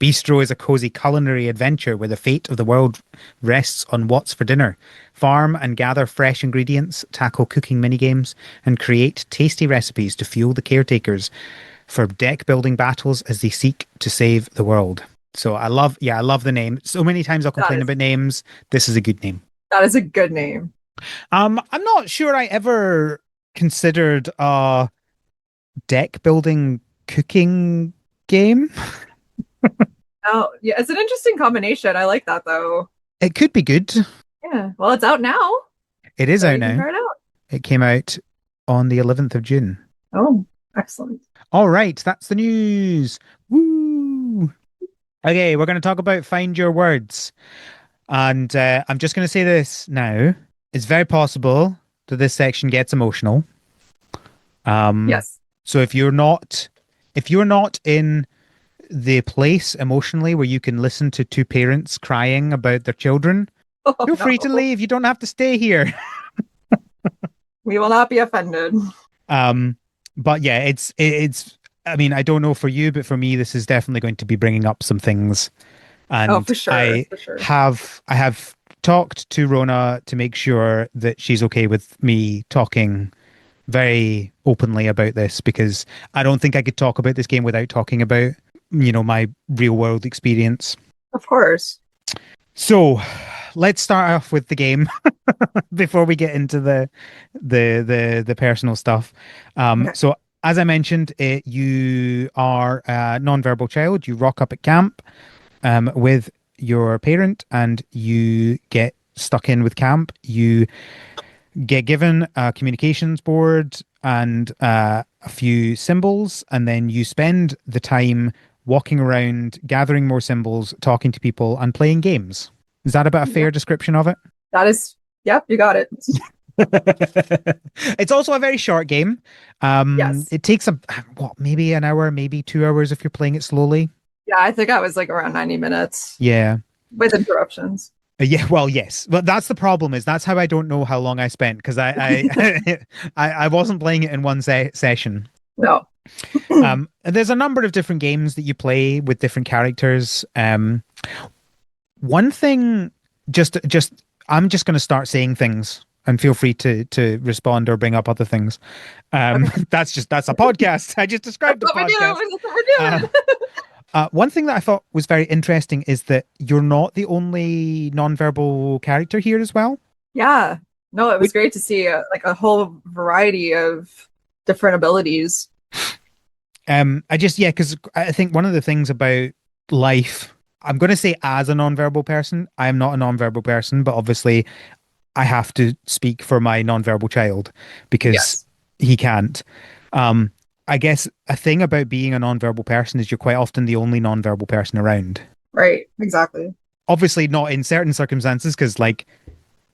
Bistro is a cozy culinary adventure where the fate of the world rests on what's for dinner. Farm and gather fresh ingredients, tackle cooking minigames, and create tasty recipes to fuel the caretakers for deck building battles as they seek to save the world. So I love the name. So many times I'll That complain is about names. This is a good name. that is a good name. I'm not sure I ever considered a deck building cooking game. Oh, yeah, it's an interesting combination. I like that though. It could be good. Yeah. Well, it's out now, It is so out you can now. try it out. It came out on the 11th of June. Oh, excellent. All right, that's the news. Woo! Okay, we're going to talk about Find Your Words. And I'm just going to say this now. It's very possible that this section gets emotional. Yes. So if you're not in the place emotionally where you can listen to two parents crying about their children, Oh, feel free to no. leave. You don't have to stay here. We will not be offended. Um, but yeah, it's. I mean, I don't know for you, but for me, this is definitely going to be bringing up some things, Oh, and for sure. For sure. I have talked to Rona to make sure that she's okay with me talking very openly about this because I don't think I could talk about this game without talking about my real world experience. Of course. So let's start off with the game before we get into the personal stuff. Okay. So as I mentioned, you are a non-verbal child. You rock up at camp with your parent, and you get stuck in with camp. You get given a communications board and a few symbols, and then you spend the time walking around, gathering more symbols, talking to people, and playing games. Is that about a fair Yep. description of it? That is, yep, you got it. It's also a very short game. Yes. It takes maybe an hour, maybe 2 hours if you're playing it slowly. Yeah, I think I was like around 90 minutes Yeah. with interruptions. Yeah, well, yes. But that's the problem is that's how I don't know how long I spent because I wasn't playing it in one session. No. And there's a number of different games that you play with different characters. One thing, just I'm just going to start saying things, and feel free to respond or bring up other things. Okay. That's a podcast. I just described That's the what we do. podcast. That's what we're doing. One thing that I thought was very interesting is that you're not the only non-verbal character here as well. Yeah. No, it was great to see like a whole variety of different abilities. Because I think one of the things about life, I'm going to say as a non-verbal person, I am not a non-verbal person, but obviously I have to speak for my non-verbal child because Yes. he can't. I guess a thing about being a non-verbal person is you're quite often the only non-verbal person around. Right. Exactly. Obviously not in certain circumstances because like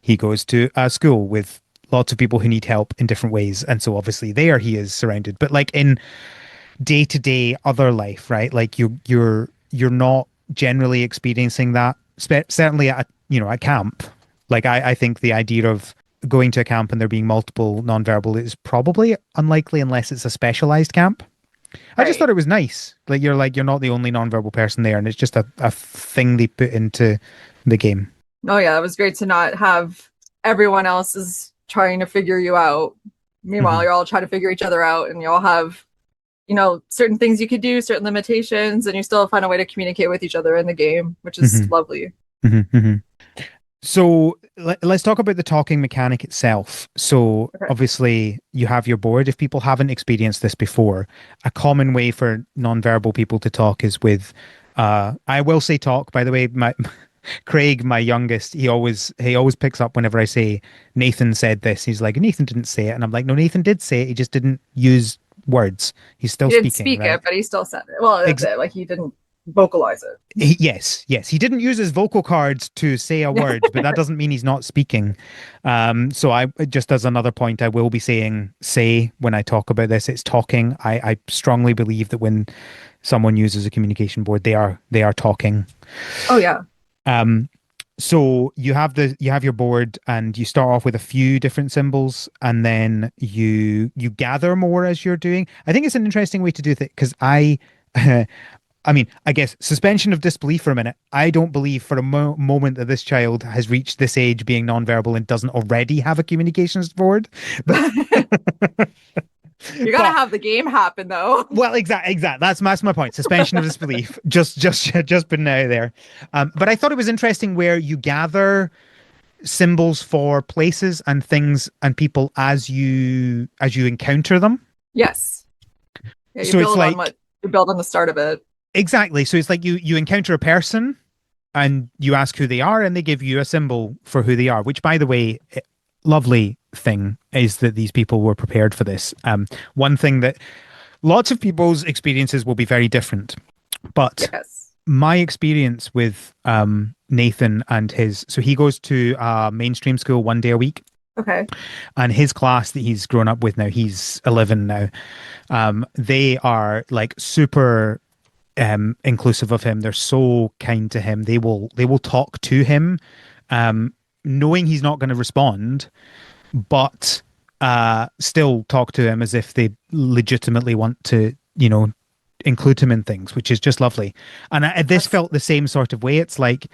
he goes to a school with lots of people who need help in different ways. And so obviously there he is surrounded. But like in day-to-day other life, right? Like you're not generally experiencing that. Certainly at at camp. Like I think the idea of going to a camp and there being multiple nonverbal is probably unlikely unless it's a specialized camp. I just Right. thought it was nice. Like you're not the only nonverbal person there, and it's just a thing they put into the game. Oh yeah, it was great to not have everyone else is trying to figure you out. Meanwhile, Mhm. you're all trying to figure each other out and you all have, certain things you could do, certain limitations, and you still find a way to communicate with each other in the game, which is Mhm. lovely. Mhm. So let's talk about the talking mechanic itself. So Okay. obviously you have your board. If people haven't experienced this before, a common way for non-verbal people to talk is with I will say talk, by the way. My Craig, my youngest, he always picks up whenever I say Nathan said this. He's like, Nathan didn't say it. And I'm like, no, Nathan did say it. He just didn't use words. He's still He didn't speaking, speak right? it, but he still said it. Well, that's it. Like he didn't vocalize it. Yes. He didn't use his vocal cords to say a word, but that doesn't mean he's not speaking. So I just as another point, I will be saying say when I talk about this, it's talking. I strongly believe that when someone uses a communication board, they are talking. Oh yeah. Um, so you have your board and you start off with a few different symbols and then you gather more as you're doing. I think it's an interesting way to do it because I mean, I guess suspension of disbelief for a minute. I don't believe for a moment that this child has reached this age being nonverbal and doesn't already have a communications board. But, You gotta but have the game happen though. well, exactly. That's my point. Suspension of disbelief. Just been out there. But I thought it was interesting where you gather symbols for places and things and people as you encounter them. Yes. Yeah, you So it's build on like what you build on the start of it. exactly. So it's like you encounter a person and you ask who they are and they give you a symbol for who they are, which by the way, lovely thing is that these people were prepared for this. One thing that lots of people's experiences will be very different, but Yes. my experience with Nathan and so he goes to a mainstream school 1 day a week. Okay. And his class that he's grown up with now, he's 11 now. They are like super inclusive of him. They're so kind to him. They will talk to him, knowing he's not going to respond, but still talk to him as if they legitimately want to, include him in things, which is just lovely. And this That's felt the same sort of way. It's like,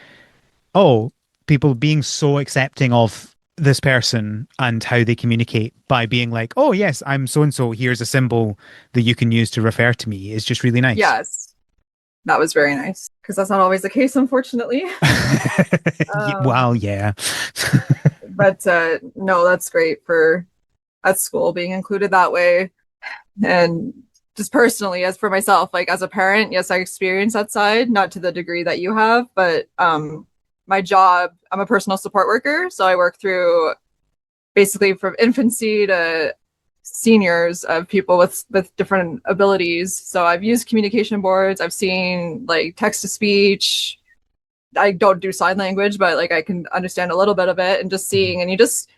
oh, people being so accepting of this person and how they communicate by being like, oh, yes, I'm so and so. Here's a symbol that you can use to refer to me is just really nice. yes. That was very nice. Because that's not always the case, unfortunately. Well, Um, yeah. but no, that's great for at school being included that way. And just personally, as for myself, like as a parent, yes, I experience that side, not to the degree that you have, but my job, I'm a personal support worker. So I work through basically from infancy to seniors of people with different abilities. So I've used communication boards. I've seen like text to speech. I don't do sign language, but like I can understand a little bit of it and just seeing and you just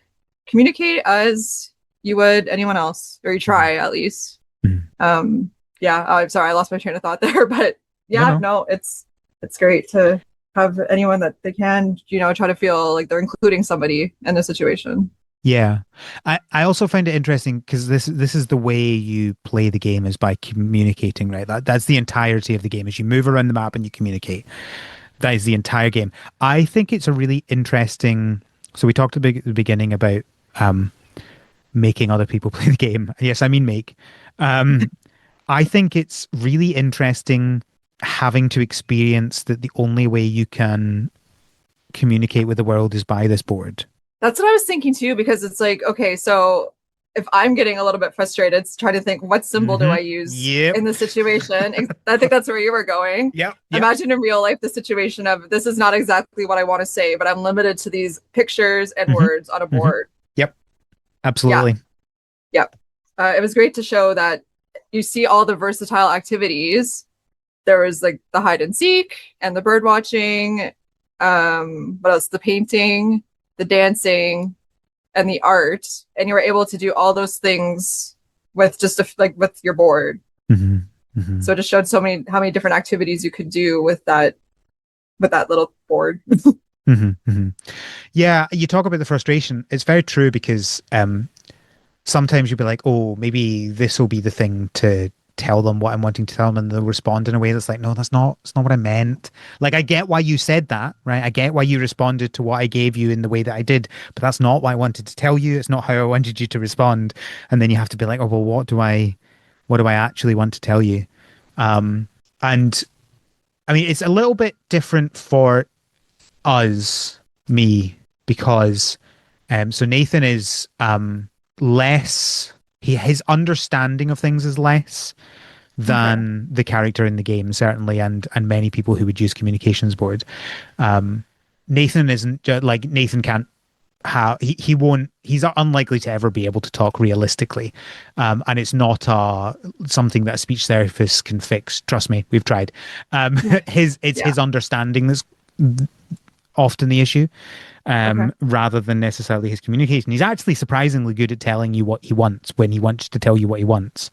communicate as you would anyone else, or you try at least. Mhm. Yeah, I'm sorry, I lost my train of thought there, but No, yeah, no. no, it's great to have anyone that they can, try to feel like they're including somebody in the situation. Yeah. I also find it interesting because this is the way you play the game is by communicating, right? That's the entirety of the game is you move around the map and you communicate. That is the entire game. I think it's a really interesting. So we talked at the beginning about making other people play the game. Yes, I mean make. Um, I think it's really interesting having to experience that the only way you can communicate with the world is by this board. That's what I was thinking too, because it's like, okay, so if I'm getting a little bit frustrated, it's trying to think what symbol do I use Yep. in the situation. I think that's where you were going. Yep. Yep. Imagine in real life the situation of this is not exactly what I want to say, but I'm limited to these pictures and hmm words on a hmm board. Yep. Yeah, Absolutely. yep. It was great to show that you see all the versatile activities. There was like the hide and seek and the bird watching. What else? The painting, the dancing, and the art, and you were able to do all those things with just like with your board. hmm hmm So it just showed how many different activities you could do with that little board. hmm Yeah, you talk about the frustration. It's very true because sometimes you'll be like, oh, maybe this will be the thing to tell them what I'm wanting to tell them, and they'll respond in a way that's like, no, that's not what I meant. Like, I get why you said that, right? I get why you responded to what I gave you in the way that I did, but that's not what I wanted to tell you. It's not how I wanted you to respond. And then you have to be like, oh, well, what do I actually want to tell you? And I mean, it's a little bit different for us, me because so Nathan is less his understanding of things is less Okay. than the character in the game, certainly, and many people who would use communications board. Nathan isn't like Nathan can't how he won't he's unlikely to ever be able to talk realistically, and it's not something that a speech therapist can fix. Trust me, we've tried. Yeah. His understanding that's often the issue, Okay. rather than necessarily his communication. He's actually surprisingly good at telling you what he wants when he wants to tell you what he wants.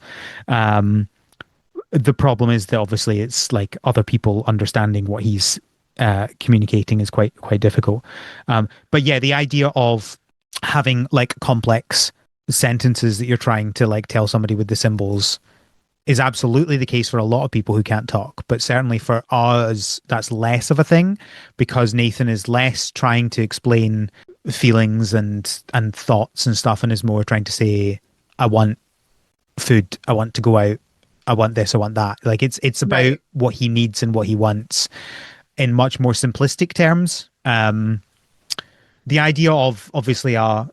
um the problem is that obviously it's like other people understanding what he's communicating is quite difficult. But yeah, the idea of having like complex sentences that you're trying to like tell somebody with the symbols is absolutely the case for a lot of people who can't talk. But certainly for us, that's less of a thing because Nathan is less trying to explain feelings and thoughts and stuff, and is more trying to say, "I want food. I want to go out. I want this. I want that." Like it's about Right. what he needs and what he wants in much more simplistic terms. The idea of obviously a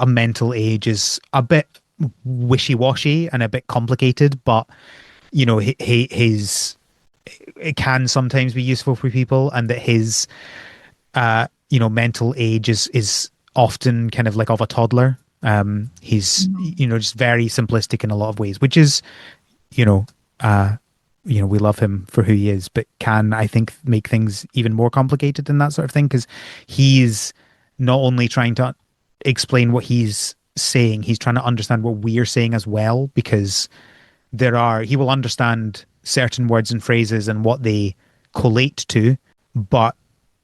mental age is a bit wishy-washy and a bit complicated, but you know, his it can sometimes be useful for people, and that his mental age is often kind of like of a toddler. He's Mhm. just very simplistic in a lot of ways, which is you know uh we love him for who he is, but can, I think, make things even more complicated than that sort of thing, because he's not only trying to explain what he's saying, he's trying to understand what we're saying as well, because he will understand certain words and phrases and what they collate to, but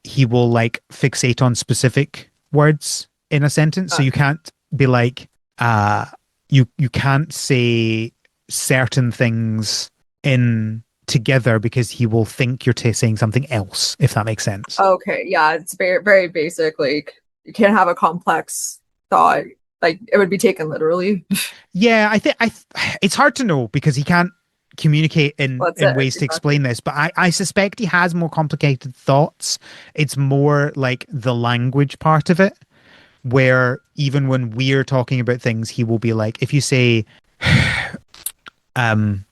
he will like fixate on specific words in a sentence. So you Okay. can't be like, uh, you can't say certain things in together because he will think you're saying something else, if that makes sense. Okay. Yeah, it's very very basic. Like you can't have a complex thought. Like it would be taken literally. Yeah, I think it's hard to know because he can't communicate in That's it. ways to Exactly. explain this, but I suspect he has more complicated thoughts. It's more like the language part of it, where even when we're talking about things, he will be like, if you say, um,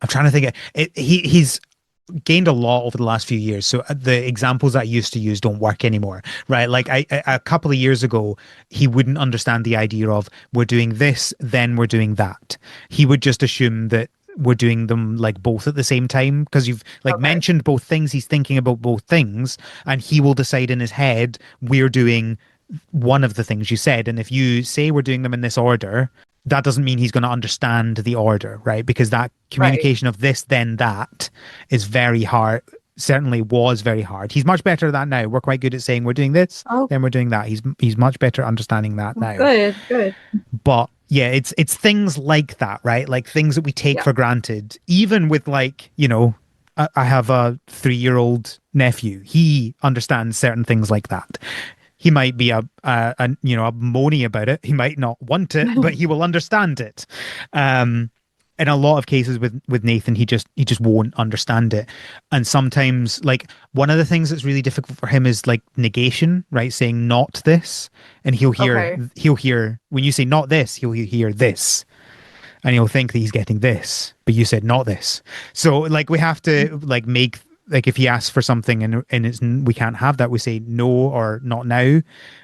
I'm trying to think. He's gained a lot over the last few years. So the examples I used to use don't work anymore, right? Like a couple of years ago, he wouldn't understand the idea of we're doing this, then we're doing that. He would just assume that we're doing them like both at the same time because you've like Okay. mentioned both things. He's thinking about both things, and he will decide in his head we're doing one of the things you said. And if you say we're doing them in this order, that doesn't mean he's going to understand the order, right? Because that Right. communication of this, then that is very hard. Certainly was very hard. He's much better at that now. We're quite good at saying we're doing this, Oh, then we're doing that. He's much better at understanding that now. good. Good. But yeah, it's things like that, right? Like things that we take Yeah. for granted, even with like, I have a 3-year-old nephew. He understands certain things like that. He might be a moany about it. He might not want it, but he will understand it. Um, in a lot of cases with Nathan, he just won't understand it. And sometimes, like one of the things that's really difficult for him is like negation, right? Saying not this, and Okay. he'll hear when you say not this, he'll hear this, and he'll think that he's getting this, but you said not this. So like we have to like make like if he asks for something and it's we can't have that, we say no or not now,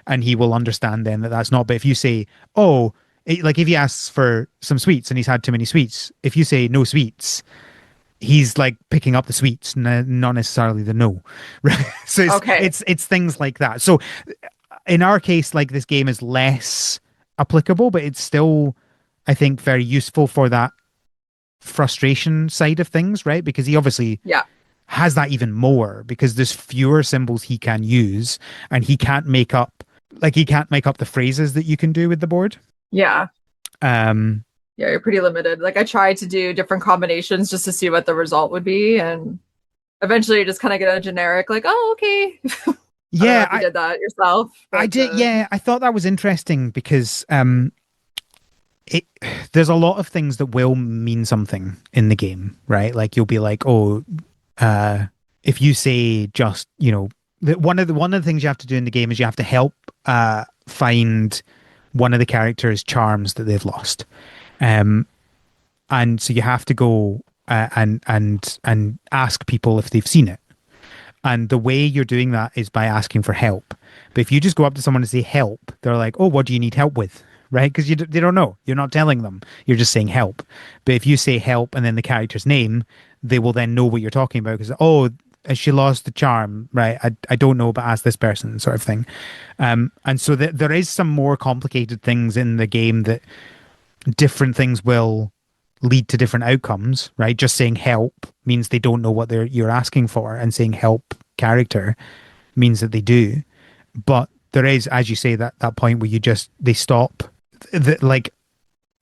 and he will understand then that that's not. But if you say oh, like if he asks for some sweets and he's had too many sweets, if you say no sweets, he's like picking up the sweets, not necessarily the no, right? So Okay. it's things like that. So in our case, like this game is less applicable, but it's still, I think, very useful for that frustration side of things, right? Because he obviously Yeah. has that even more because there's fewer symbols he can use, and he can't make up the phrases that you can do with the board. Yeah. Um, Yeah, you're pretty limited. Like I tried to do different combinations just to see what the result would be, and eventually you just kind of get a generic like, oh, okay. I don't know yeah, if you did that yourself, I but did. Yeah, I thought that was interesting because it there's a lot of things that will mean something in the game, right? Like you'll be like, oh, uh, if you say just one of the things you have to do in the game is you have to help find one of the characters' charms that they've lost. Um, and so you have to go and ask people if they've seen it. And the way you're doing that is by asking for help. But if you just go up to someone and say help, they're like, "Oh, what do you need help with?" Right? Because they don't know. You're not telling them. You're just saying help. But if you say help and then the character's name, they will then know what you're talking about. Because, oh, has she lost the charm? Right? I don't know, but ask this person, sort of thing. And so there is some more complicated things in the game that different things will lead to different outcomes, right? Just saying help means they don't know what you're asking for, and saying help character means that they do. But there is, as you say, that point where they stop. Like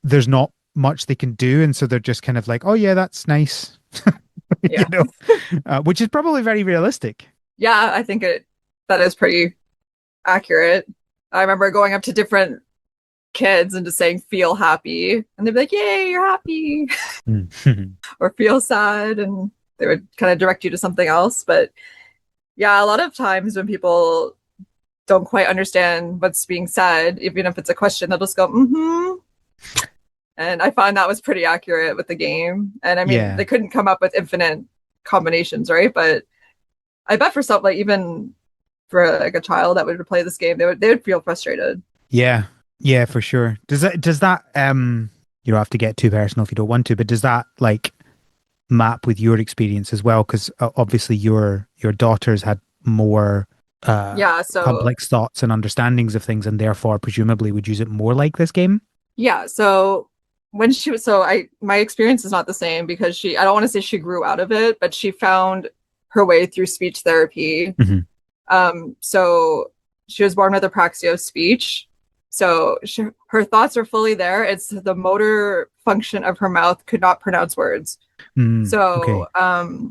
there's not much they can do, and so they're just kind of like, oh yeah, that's nice, Yeah. which is probably very realistic. Yeah, I think that is pretty accurate. I remember going up to different kids and just saying feel happy, and they'd be like, "Yay, you're happy," or feel sad, and they would kind of direct you to something else. But yeah, a lot of times when people don't quite understand what's being said, even if it's a question, they'll just go, "Mm-hmm." And I find that was pretty accurate with the game. And I mean, Yeah. they couldn't come up with infinite combinations, right? But I bet for something like even for like a child that would play this game, they would feel frustrated. Yeah. Yeah, for sure. Does that you don't have to get too personal if you don't want to, but does that like map with your experience as well? Because obviously your daughters had more Yeah, so complex thoughts and understandings of things, and therefore presumably would use it more like this game. yeah, so when she was so I my experience is not the same because I don't want to say she grew out of it, but she found her way through speech therapy. Mhm. So she was born with apraxia of speech. So her thoughts are fully there. It's the motor function of her mouth could not pronounce words. So Okay.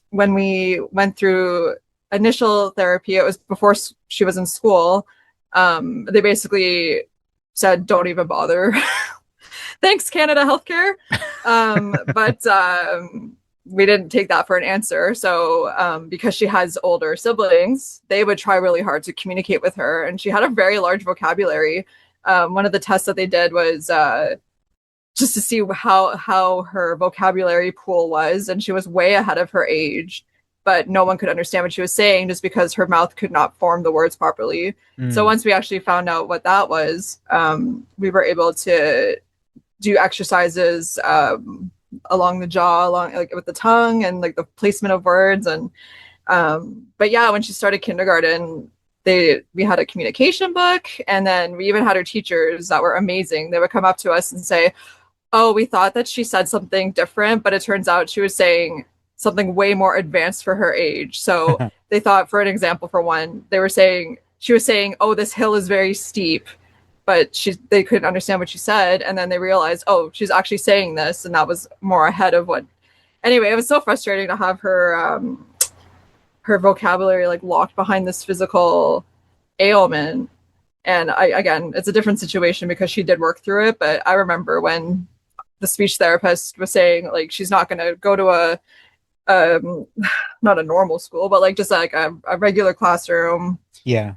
when we went through initial therapy, it was before she was in school. They basically said, "Don't even bother." Thanks, Canada Healthcare. But we didn't take that for an answer. So because she has older siblings, they would try really hard to communicate with her, and she had a very large vocabulary. One of the tests that they did was just to see how her vocabulary pool was, and she was way ahead of her age. But no one could understand what she was saying just because her mouth could not form the words properly. So Mm. once we actually found out what that was, we were able to do exercises along the jaw, along like with the tongue and like the placement of words. And but yeah, when she started kindergarten, we had a communication book, and then we even had her teachers that were amazing. They would come up to us and say, "Oh, we thought that she said something different, but it turns out she was saying something way more advanced for her age." So they thought, for an example, for one, she was saying, "Oh, this hill is very steep," but they couldn't understand what she said, and then they realized, "Oh, she's actually saying this," and that was more ahead of what. Anyway, it was so frustrating to have her vocabulary like locked behind this physical ailment. And again, it's a different situation because she did work through it. But I remember when the speech therapist was saying like she's not going to go to um, not a normal school, but like just like a regular classroom, Yeah.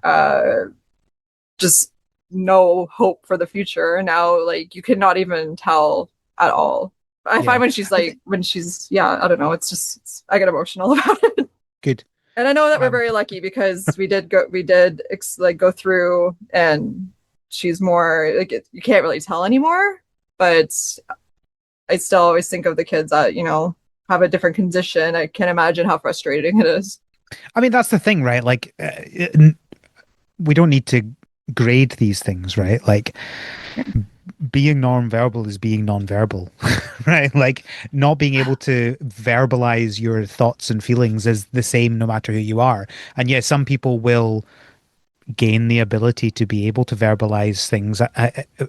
just no hope for the future. Now, like you cannot even tell at all. I Yeah. find when she's yeah, I don't know. I get emotional about it. Good. And I know that we're Um, very lucky because we did like go through, and she's more like you can't really tell anymore. But I still always think of the kids that have a different condition. I can't imagine how frustrating it is. I mean, that's the thing, right? Like, we don't need to grade these things, right? Like, being non-verbal is being non-verbal, right? Like, not being able to verbalize your thoughts and feelings is the same no matter who you are. And yet, some people will gain the ability to be able to verbalize things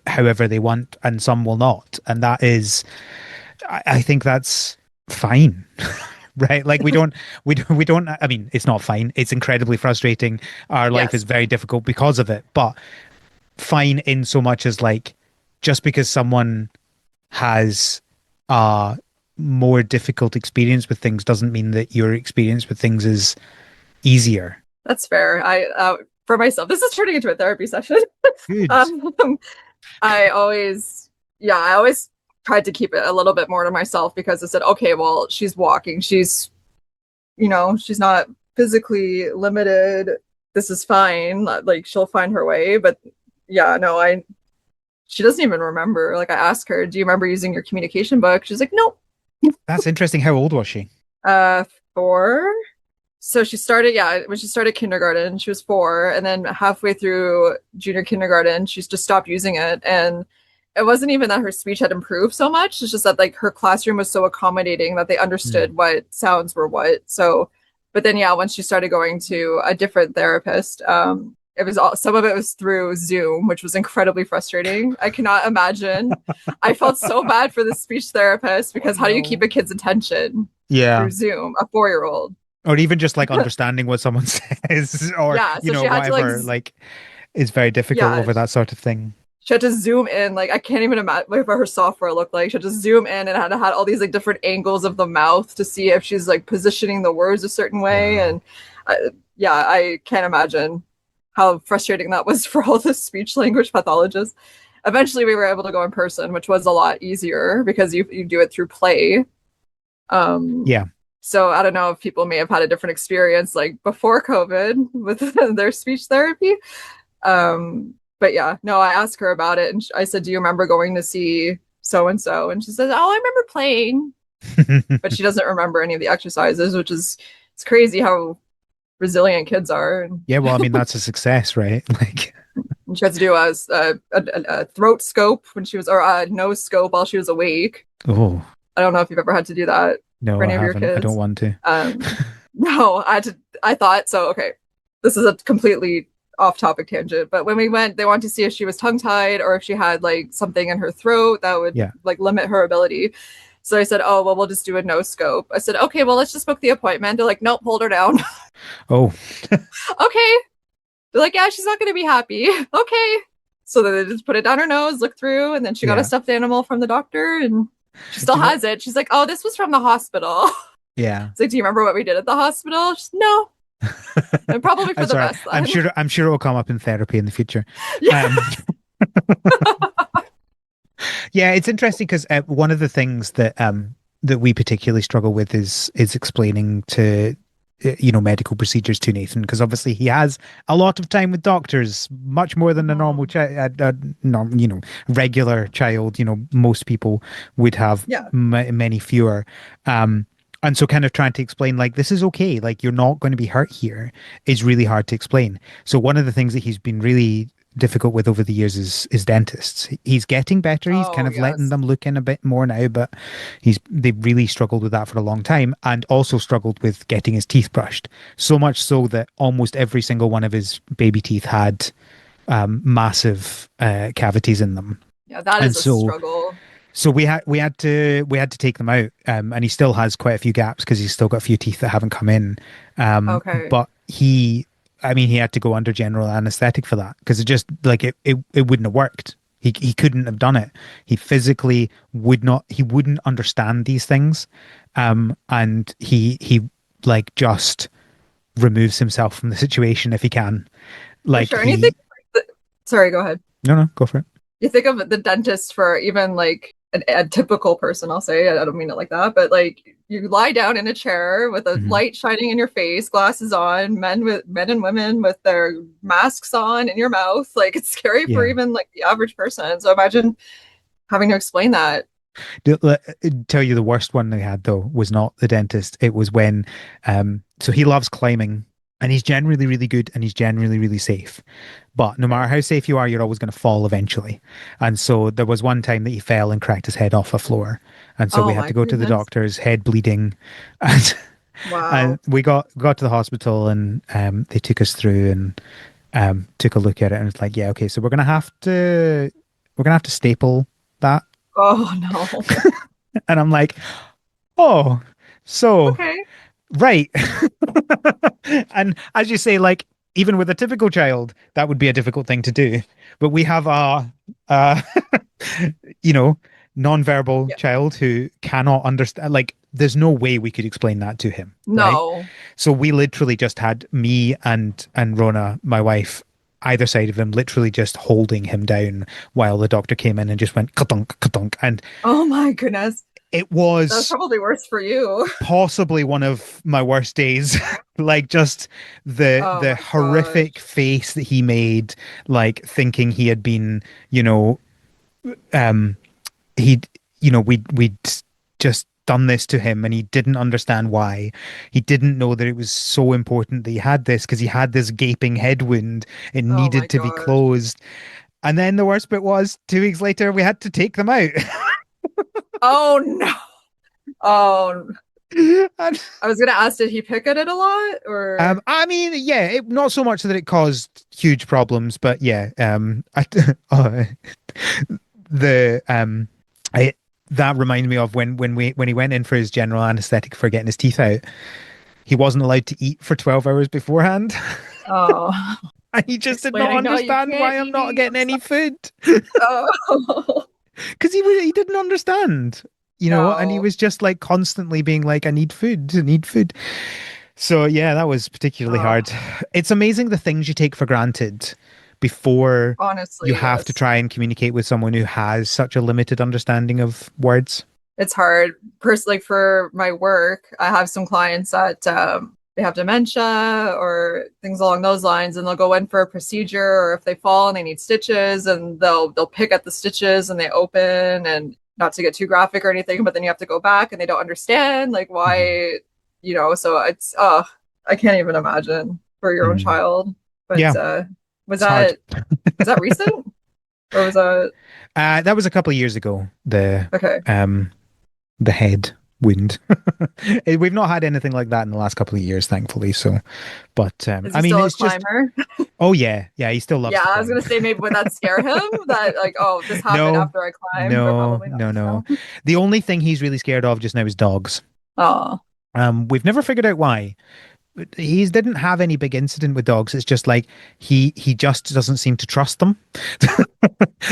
however they want, and some will not. And I think that's fine. Right, like we don't I mean, it's not fine, it's incredibly frustrating. Our life is Yes. very difficult because of it, but fine in so much as like, just because someone has a more difficult experience with things doesn't mean that your experience with things is easier. That's fair. I for myself, this is turning into a therapy session. Good. um, I always, yeah, I always tried to keep it a little bit more to myself because I said, okay, well, she's walking, she's not physically limited. This is fine. Like she'll find her way. But yeah, no, she doesn't even remember. Like I asked her, do you remember using your communication book? She's like, nope. That's interesting. How old was she? Uh, 4. So she started, yeah, when she started kindergarten, she was 4, and then halfway through junior kindergarten, she's just stopped using it. And it wasn't even that her speech had improved so much. It's just that like her classroom was so accommodating that they Hmm. understood what sounds were what. So, but then yeah, once she started going to a different therapist, it was all some of it was through Zoom, which was incredibly frustrating. I cannot imagine. I felt so bad for the speech therapist Oh because how do you keep no. a kid's attention Yeah. through Zoom, a 4-year-old? Or even just like understanding what someone says, or Yeah, so she had to like whatever. Like, it's very difficult yeah, over that sort of thing. she had to zoom in. Like I can't even imagine what her software looked like. She had to zoom in and had all these like different angles of the mouth to see if she's like positioning the words a certain way. Wow. And yeah, I can't imagine how frustrating that was for all the speech language pathologists. Eventually, we were able to go in person, which was a lot easier because you do it through Play. Um, Yeah. so I don't know if people may have had a different experience like before COVID with their speech therapy. But yeah, no, I asked her about it and I said, do you remember going to see so and so? And she says, oh, I remember playing, but she doesn't remember any of the exercises, which is it's crazy how resilient kids are. And, Yeah, well, I mean, that's a success, right? Like, and she had to do a throat scope when she was, or a nose scope while she was awake. oh, I don't know if you've ever had to do that for no, I any of your haven't. I don't kids. want to. No, I thought so. Okay, this is a completely off-topic tangent, but when we went, they wanted to see if she was tongue-tied or if she had like something in her throat that would Yeah. like limit her ability. So I said, "Oh, well, we'll just do a no scope." I said, "Okay, well, let's just book the appointment." They're like, "Nope, hold her down." Oh, Okay. They're like, "Yeah, she's not going to be happy." Okay. So then they just put it down her nose, look through, and then she got a yeah. stuffed animal from the doctor, and she still Do you know? has it. She's like, "Oh, this was from the hospital." Yeah. It's like, "Do you remember what we did at the hospital?" She's, no, and probably for I'm the sorry. best I'm then. sure. I'm sure it will come up in therapy in the future. Yeah. Um, yeah, it's interesting because one of the things that we particularly struggle with is explaining to medical procedures to Nathan because obviously he has a lot of time with doctors, much more than a normal Mhm. child, regular child. Most people would have Yeah. many fewer. Um, and so kind of trying to explain like this is okay, like you're not going to be hurt here is really hard to explain. So one of the things that he's been really difficult with over the years is dentists. He's getting better. He's kind Oh, of letting yes. them look in a bit more now, but they've really struggled with that for a long time and also struggled with getting his teeth brushed. So much so that almost every single one of his baby teeth had massive cavities in them. Yeah, that And is a so struggle. we had to take them out, and he still has quite a few gaps because he's still got a few teeth that haven't come in. Okay. But I mean, he had to go under general anesthetic for that because it just like it wouldn't have worked. He couldn't have done it. He physically would not. He wouldn't understand these things, and he like just removes himself from the situation if he can. For Like sure. And you think, he sorry, go ahead. no no go for it. You think of the dentist for even like a typical person, I'll say, I don't mean it like that, but like you lie down in a chair with a Mhm. light shining in your face, glasses on, men and women with their masks on in your mouth. Like it's scary for Yeah. even like the average person. So imagine having to explain that. Tell you the worst one they had though was not the dentist. It was when, so he loves climbing and he's generally really good and he's generally really safe. But no matter Okay. how safe you are, you're always going to fall eventually. And so there was one time that he fell and cracked his head off a floor. And so we Oh had my to go to the goodness. doctor's, head bleeding. And, and Wow. we got to the hospital and they took us through and took a look at it and it's like, yeah, okay, so we're gonna have to staple that. Oh no. And I'm like, oh, so Okay. right. And as you say, like even with a typical child, that would be a difficult thing to do. But we have our, uh, you know, non-verbal Yeah. child who cannot understand. Like, there's no way we could explain that to him, right? No. So we literally just had me and Rona, my wife, either side of him, literally just holding him down while the doctor came in and just went ka-dunk, ka-dunk. And Oh my goodness. it That's was probably worse for you. possibly one of my worst days. Like, just Oh the my gosh. horrific face that he made, like thinking he had been, you know, um he'd we'd just done this to him, and he didn't understand why. He didn't know that it was so important that he had this, because he had this gaping head wound. It Oh my needed to be gosh. closed. And then the worst bit was, 2 weeks later we had to take them out. Oh no. Oh, And, I was gonna ask, did he pick at it a lot or I mean, yeah, not so much that it caused huge problems, but yeah, uh, the I, that reminded me of when he went in for his general anesthetic for getting his teeth out. He wasn't allowed to eat for 12 hours beforehand. oh And he just did explain, not I know you understand can't why I'm not eat. getting any food. Oh Because he didn't understand, and he no. was just like constantly being like, I need food, I need food. So yeah, that was particularly Oh, hard. It's amazing the things you take for granted before you honestly, have to yes. try and communicate with someone who has such a limited understanding of words. It's hard. Personally, like for my work, I have some clients that they have dementia or things along those lines, and they'll go in for a procedure, or if they fall and they need stitches, and they'll pick at the stitches and they open, and not to get too graphic or anything, but then you have to go back and they don't understand like Mhm. why, so it's I can't even imagine for your own Mm. child. But Yeah, was it's hard. that recent or was that That was a couple of years ago. okay? Um, the head wound. We've not had anything like that in the last couple of years, thankfully. So, but Is I he mean, still a it's just, climber? oh yeah, yeah, he still loves Yeah, to I was climb. gonna say maybe would that scare him that like, oh, this happened No, after I climbed, but no, probably not. no, no. No. The only thing he's really scared of just now is dogs. Oh, We've never figured out why. He didn't have any big incident with dogs. It's just like he just doesn't seem to trust them.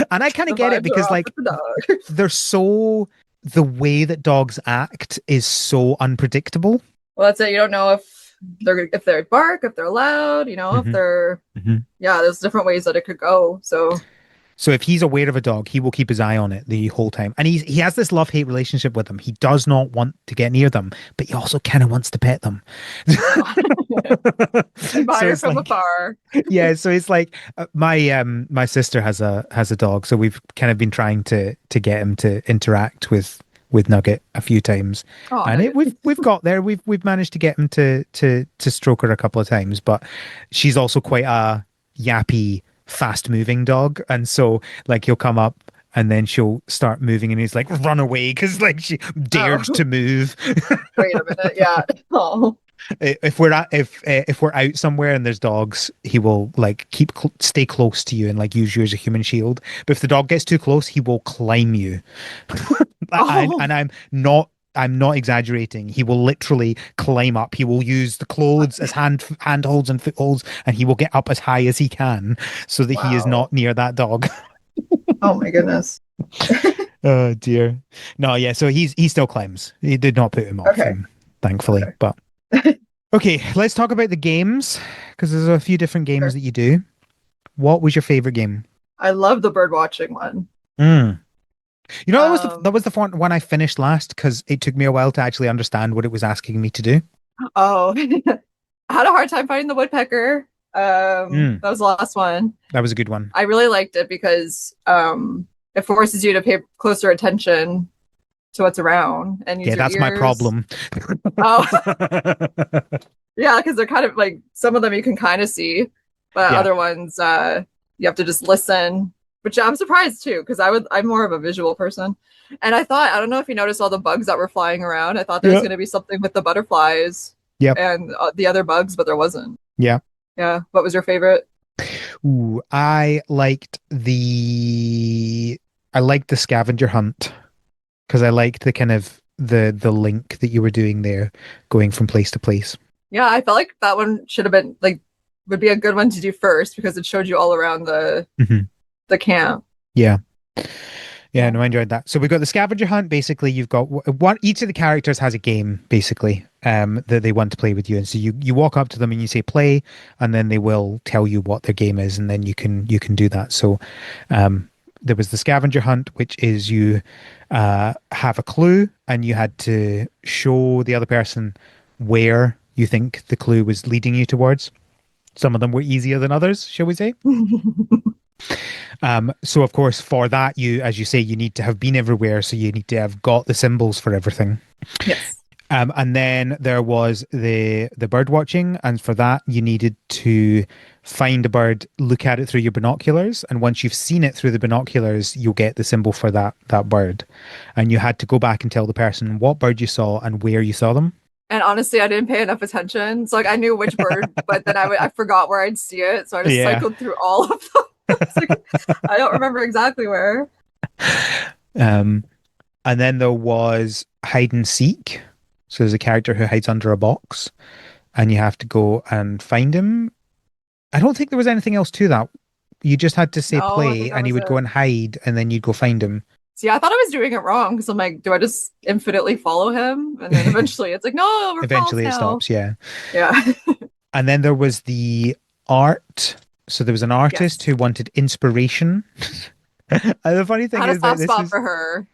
And I kind of the get it vibes are because off like with the dog. they're so the way that dogs act is so unpredictable. Well, that's it. You don't know if they bark, if they're loud, if Hmm. they're Hmm. yeah. There's different ways that it could go. So So if he's aware of a dog, he will keep his eye on it the whole time. And he has this love-hate relationship with them. He does not want to get near them, but he also kind of wants to pet them. So admire it's from like, afar. yeah, so it's like my sister has a dog, so we've kind of been trying to get him to interact with Nugget a few times, Oh, and Nugget. we've got there. We've managed to get him to stroke her a couple of times, but she's also quite a yappy, fast moving dog, and so like he'll come up. And then she'll start moving, and he's like, "Run away!" Because like she dared Oh, to move. wait a minute. Yeah. Oh, If we're out somewhere and there's dogs, he will like stay close to you and like use you as a human shield. But if the dog gets too close, he will climb you. oh, And I'm not exaggerating. He will literally climb up. He will use the clothes as handholds and footholds, and he will get up as high as he can so that he is wow. not near that dog. Oh my goodness. Oh dear. No, yeah. So he still climbs. He did not put him off, Okay. thankfully. Okay. But okay, let's talk about the games because there's a few different games Sure. that you do. What was your favorite game? I love the bird watching one. Mm. That was the Um, one I finished last because it took me a while to actually understand what it was asking me to do. oh, I had a hard time finding the woodpecker. Mm. That was the last one. That was a good one. I really liked it because it forces you to pay closer attention to what's around and use Yeah, your that's my ears. problem. Oh, yeah, because they're kind of like some of them you can kind of see, but Yeah. other ones you have to just listen. Which I'm surprised too, because I'm more of a visual person. And I don't know if you noticed all the bugs that were flying around. I thought there was Yeah. going to be something with the butterflies Yep. and the other bugs, but there wasn't. Yeah. Yeah. What was your favorite? Ooh, I liked the scavenger hunt because I liked the kind of the link that you were doing there, going from place to place. Yeah, I felt like that one should have been like would be a good one to do first because it showed you all around the Hmm. the camp. Yeah. Yeah, Yeah. no, I enjoyed that. So we've got the scavenger hunt. Basically, you've got one. Each of the characters has a game, basically, that they want to play with you. And so you walk up to them and you say play, and then they will tell you what their game is, and then you can do that. So, there was the scavenger hunt, which is you have a clue, and you had to show the other person where you think the clue was leading you towards. Some of them were easier than others, shall we say? So of course, for that, as you say, you need to have been everywhere. So you need to have got the symbols for everything. Yes. And then there was the bird watching, and for that, you needed to find a bird, look at it through your binoculars, and once you've seen it through the binoculars, you'll get the symbol for that bird. And you had to go back and tell the person what bird you saw and where you saw them. And honestly, I didn't pay enough attention. So like I knew which bird, but then I forgot where I'd see it. So I just Yeah. cycled through all of them. It's like, I don't remember exactly where. Um, and then there was hide and seek. So there's a character who hides under a box, and you have to go and find him. I don't think there was anything else to that. You just had to say No, I play, think that and he was would go it. and hide, and then you'd go find him. See, I thought I was doing it wrong because I'm like, do I just infinitely follow him? And then eventually it's like, no, we're false Eventually, it now. stops. Yeah. Yeah. And then there was the art. So there was an artist Yes. who wanted inspiration. And the funny I thing had a is that soft this spot is for her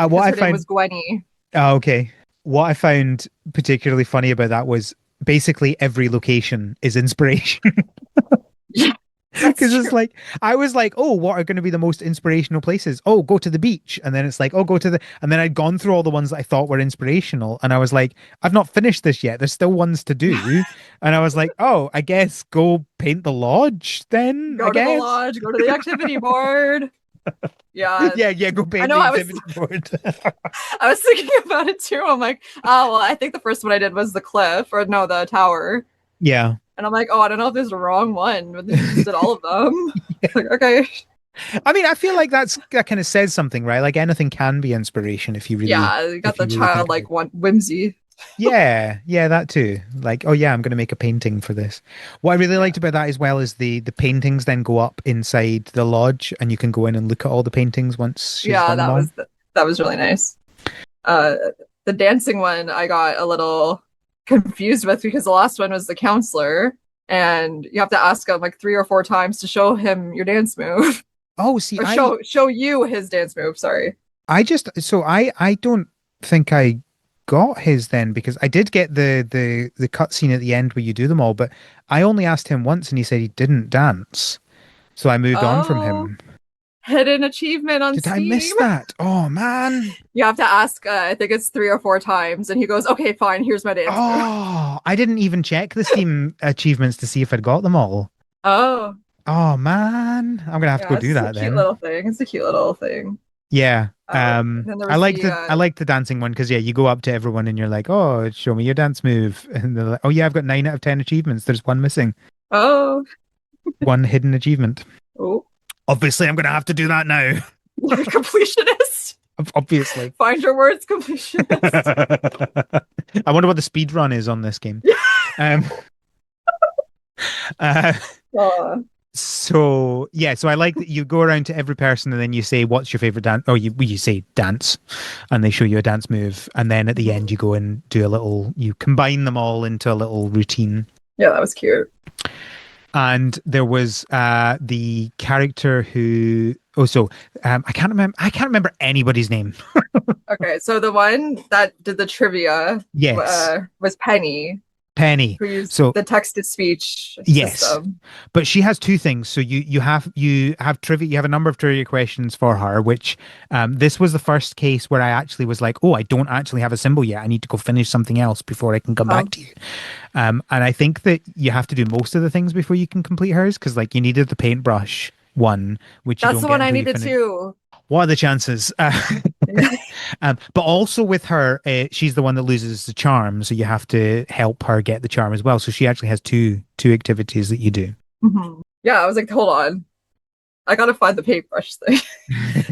what because I her name find. was Gwenny. Oh, okay. What I found particularly funny about that was basically every location is inspiration. Yeah, Because that's it's true. like, I was like, oh, what are going to be the most inspirational places? Oh, go to the beach. And then it's like, oh, go to the. And then I'd gone through all the ones that I thought were inspirational. And I was like, I've not finished this yet. There's still ones to do. And I was like, oh, I guess go paint the lodge then, I Go to the guess. lodge, go to the activity board. Yeah. Yeah, yeah, go I paint know the I was activity board. I was thinking about it too. I'm like, oh well, I think the first one I did was the cliff or no, the tower. Yeah. And I'm like, oh, I don't know if there's the wrong one, but then you just did all of them. Like, okay. I mean, I feel like that kind of says something, right? Like anything can be inspiration Yeah, you got if the you really think about childlike it. one whimsy. Yeah, yeah, that too. Like, oh yeah, I'm going to make a painting for this. What I really Yeah. liked about that as well is the paintings then go up inside the lodge, and you can go in and look at all the paintings once she's Yeah, done them all. that was really nice. Uh the dancing one I got a little confused with because the last one was the counselor and you have to ask him like 3 or 4 times to show him your dance move Oh, see, or show you his dance move, sorry. I don't think I got his then because I did get the cutscene at the end where you do them all, but I only asked him once and he said he didn't dance, so I moved on from Oh, him. hidden achievement on Did I miss Steam. that? Oh man. You have to ask, I think it's 3 or 4 times, and he goes, "Okay, fine. Here's my dance move." Oh, I didn't even check the Steam achievements to see if I'd got them all. Oh, Oh man, I'm gonna have to go yeah, do it's a that cute then. little thing. It's a cute little thing. Yeah. And then there I was like the the dancing one because yeah, you go up to everyone and you're like, "Oh, show me your dance move," and they're like, "Oh yeah, I've got 9 out of 10 achievements. There's one missing, oh, one hidden achievement." oh, Obviously, I'm gonna have to do that now. completionist. Obviously. Find your words, completionist. I wonder what the speed run is on this game. Um, uh, uh, So yeah, so I like that you go around to every person and then you say, "What's your favorite dance?" Or you say dance, and they show you a dance move, and then at the end you go and do a little. You combine them all into a little routine. yeah, that was cute. And there was the character who. Oh, so I can't remember. I can't remember anybody's name. Okay, so the one that did the trivia Yes, was Penny, Penny. who used So the text to speech yes, system. but she has two things. So you have trivia. You have a number of trivia questions for her. Which this was the first case where I actually was like, oh, I don't actually have a symbol yet. I need to go finish something else before I can come back Oh, to you. And I think that you have to do most of the things before you can complete hers because like you needed the paintbrush one, which you that's don't the get one I until you needed finish. too. What are the chances? But also with her, she's the one that loses the charm, so you have to help her get the charm as well. So she actually has two activities that you do. Mhm. Yeah, I was like, hold on, I gotta find the paintbrush thing.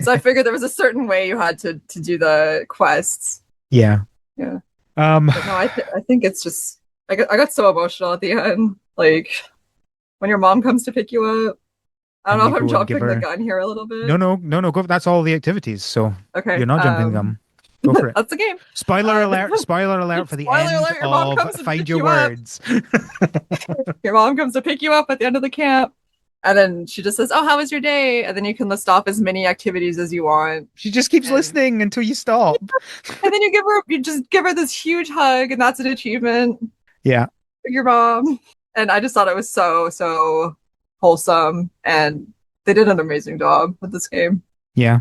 So I figured there was a certain way you had to do the quests. Yeah. Yeah, Um, but no, I think it's just I got so emotional at the end, like when your mom comes to pick you up. I don't and know you if I'm go and give jumping the her. gun here a little No, bit. no, no, no. Go. That's all the activities. So Okay. you're not jumping the gun. Go for it. That's the game. Spoiler Uh, alert! Spoiler alert for the spoiler end alert, your mom of comes to Find pick Your you up. Words. Your mom comes to pick you up at the end of the camp. And then she just says, "Oh, how was your day?" And then you can list off as many activities as you want. She just keeps And listening until you stop. and then you just give her this huge hug, and that's an achievement Yeah, for your mom. And I just thought it was so wholesome, and they did an amazing job with this game. yeah,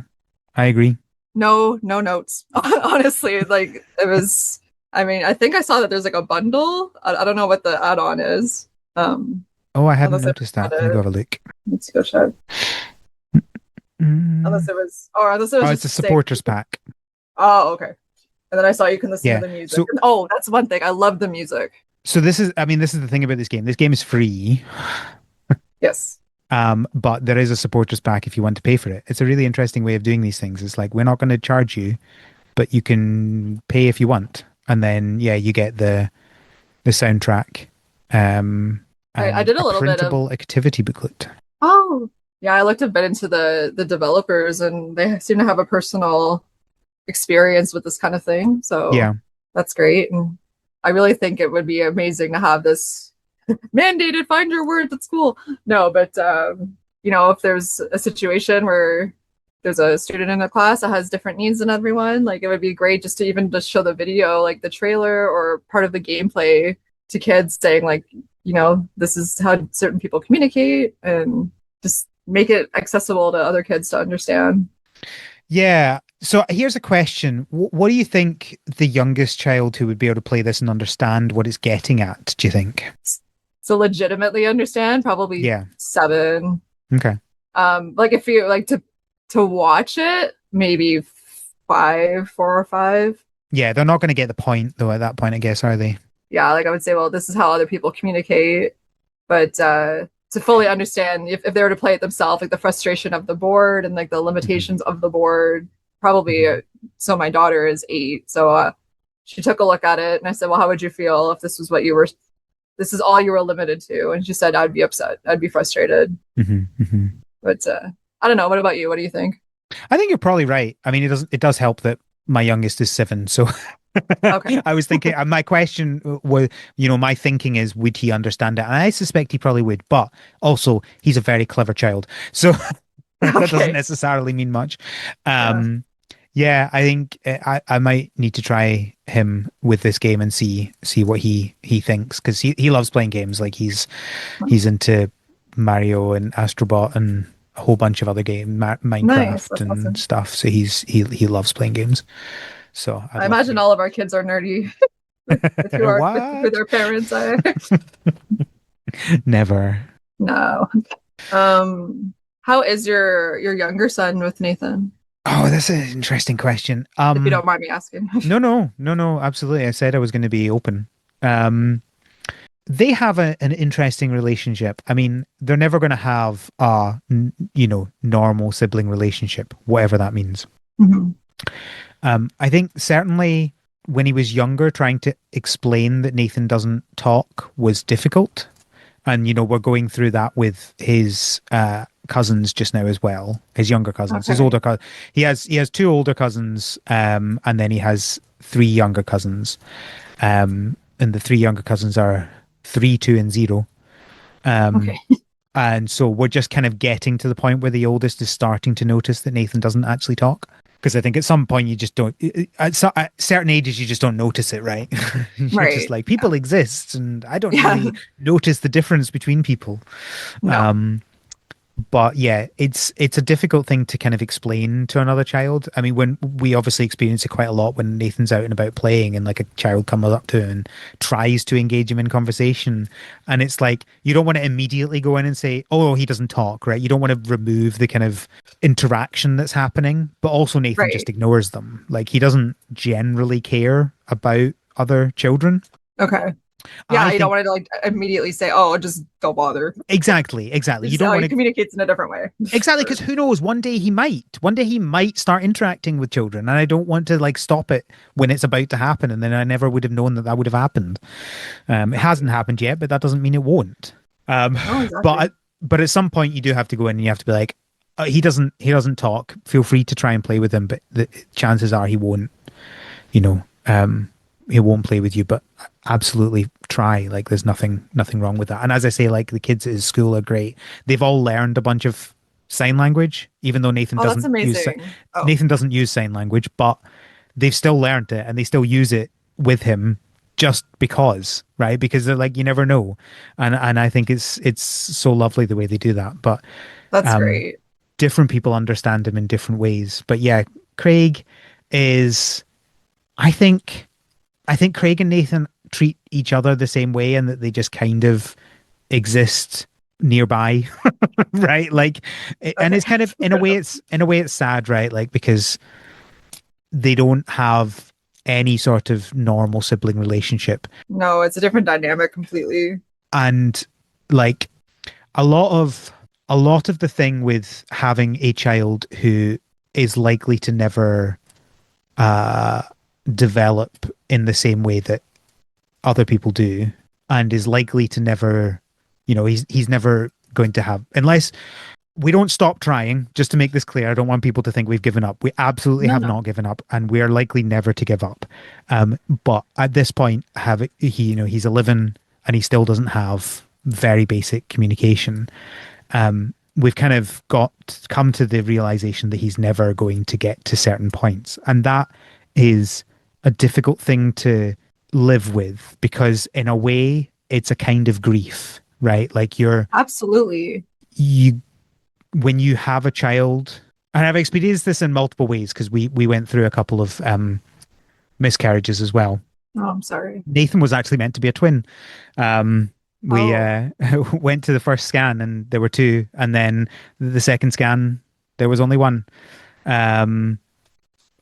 I agree. No notes. Honestly, like it was. I mean, I think I saw that there's like a bundle. I don't know what the add-on is. Oh, I hadn't Unless I noticed that. forgot Let me go it. have a look. Let's go check. Mm. Unless it was Oh, just it's a to say. supporters pack. Oh, okay. And then I saw you can listen to Yeah. the music. So, Oh, that's one thing. I love the music. so this is. I mean, this is the thing about this game. This game is free. Yes. But there is a supporters pack if you want to pay for it. It's a really interesting way of doing these things. It's like we're not going to charge you, but you can pay if you want, and then yeah, you get the soundtrack, I and did a a little bit of. printable activity booklet. Oh, yeah. I looked a bit into the developers, and they seem to have a personal experience with this kind of thing. So Yeah, that's great. And I really think it would be amazing to have this mandated find your words at school. No, but if there's a situation where there's a student in a class that has different needs than everyone, like it would be great just to even just show the video, like the trailer or part of the gameplay to kids saying like, this is how certain people communicate and just make it accessible to other kids to understand. yeah. So here's a question: What do you think the youngest child who would be able to play this and understand what it's getting at? Do you think? So legitimately understand, probably Yeah. 7. Okay. Like if you like to watch it, maybe 5, 4 or 5. Yeah, they're not going to get the point though at that point, I guess, are they? Yeah, like I would say, well, this is how other people communicate. But to fully understand, if they were to play it themselves, like the frustration of the board and like the limitations of the board, probably. Mhm. So my daughter is 8, so she took a look at it, and I said, well, how would you feel if this was what you were? This is all you were limited to, and she said, I'd be upset, I'd be frustrated. But I don't know. What about you? What do you think? I think you're probably right. I mean, it does help that my youngest is 7, so Okay. I was thinking. My question was, my thinking is, would he understand it? And I suspect he probably would, but also he's a very clever child, so that doesn't Okay. necessarily mean much. Yeah. Yeah, I think I might need to try him with this game and see what he thinks, because he loves playing games. Like he's into Mario and Astrobot and a whole bunch of other games, Nice. Minecraft That's and awesome. stuff. So he loves playing games. So I'd I love to imagine get all of our kids are nerdy with who are with what? their parents. Never. No. How is your younger son with Nathan? Oh, that's an interesting question. If you don't mind me asking. No, absolutely. I said I was going to be open. Um, they have an interesting relationship. I mean, they're never going to have normal sibling relationship, whatever that means. Mhm. I think certainly when he was younger, trying to explain that Nathan doesn't talk was difficult. And, we're going through that with his cousins just now as well, his younger cousins, his Okay. older cousin. He has 2 older cousins, and then he has 3 younger cousins. And the 3 younger cousins are 3, 2, and 0. Um, Okay. and so we're just kind of getting to the point where the oldest is starting to notice that Nathan doesn't actually talk. Because I think at some point you just don't, at certain ages, you just don't notice it, right? You're just Right. like, people exist, and I don't Yeah. really notice the difference between people. No. Um, but yeah, it's a difficult thing to kind of explain to another child. I mean, when we obviously experience it quite a lot when Nathan's out and about playing, and like a child comes up to him and tries to engage him in conversation, and it's like you don't want to immediately go in and say, "Oh, he doesn't talk," right? You don't want to remove the kind of interaction that's happening, but also Nathan just Right. ignores them. Like he doesn't generally care about other children. Okay. Yeah, I you don't think want to like immediately say, "Oh, just don't bother." exactly. You You just, don't oh, want he to. communicates in a different way. Exactly, because who knows? One day he might start interacting with children, and I don't want to like stop it when it's about to happen, and then I never would have known that would have happened. It hasn't happened yet, but that doesn't mean it won't. Um, Oh, but exactly. but at some point you do have to go in and you have to be like, he doesn't talk. Feel free to try and play with him, but the chances are he won't. You know, he won't play with you. But absolutely try. Like, there's nothing wrong with that. And as I say, like the kids at his school are great. They've all learned a bunch of sign language, even though Oh, that's amazing. Oh, Nathan doesn't use sign language, but they've still learned it and they still use it with him just because, right? Because they're like, you never know. And I think it's so lovely the way they do that. But that's um great. different people understand him in different ways. But yeah, Craig is I think I think Craig and Nathan treat each other the same way and that they just kind of exist nearby, right? Like and Okay. it's kind of in a way it's sad, right? Like because they don't have any sort of normal sibling relationship. No, it's a different dynamic completely. And like a lot of a lot of the thing with having a child who is likely to never uh develop in the same way that other people do and is likely to never, he's never going to have, unless we don't stop trying. Just to make this clear, I don't want people to think we've given up. We absolutely No, have no. not given up, and we are likely never to give up. But at this point, he's 11 and he still doesn't have very basic communication. We've kind of come to the realization that he's never going to get to certain points, and that is a difficult thing to live with because, in a way, it's a kind of grief, right? Like Absolutely. you when you have a child, and I've experienced this in multiple ways because we went through a couple of miscarriages as well. Oh, I'm sorry. Nathan was actually meant to be a twin. We Oh, went to the first scan and there were two, and then the second scan there was only one. Um,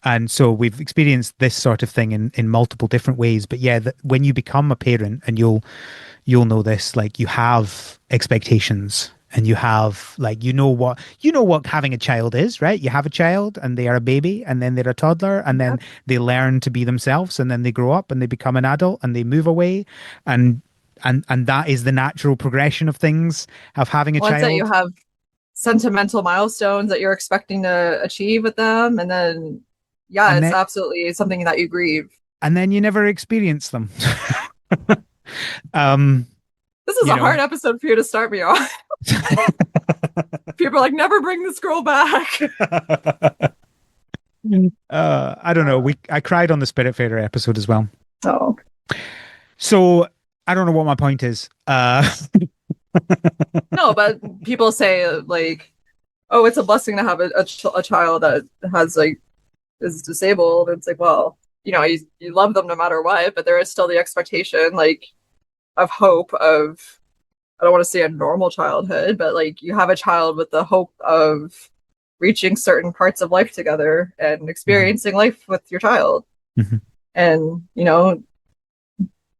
and so we've experienced this sort of thing in multiple different ways. But yeah, when you become a parent, and you'll know this, like you have expectations and you have like you know what having a child is, right? You have a child and they are a baby and then they're a toddler and then yep. they learn to be themselves and then they grow up and they become an adult and they move away, and and that is the natural progression of things of having a Once that you child. have sentimental milestones that you're expecting to achieve with them, and then yeah, and it's then absolutely something that you grieve. and then you never experience them. um This is you a know hard episode for you to start me on. People are like, never bring this girl back. I don't know. I cried on the Spiritfarer episode as well. Oh, So I don't know what my point is. no, but people say like, oh, it's a blessing to have a child that has like is disabled. It's like, well, you love them no matter what, but there is still the expectation like of hope of, I don't want to say a normal childhood, but like you have a child with the hope of reaching certain parts of life together and Mhm, experiencing life with your child. mhm. And,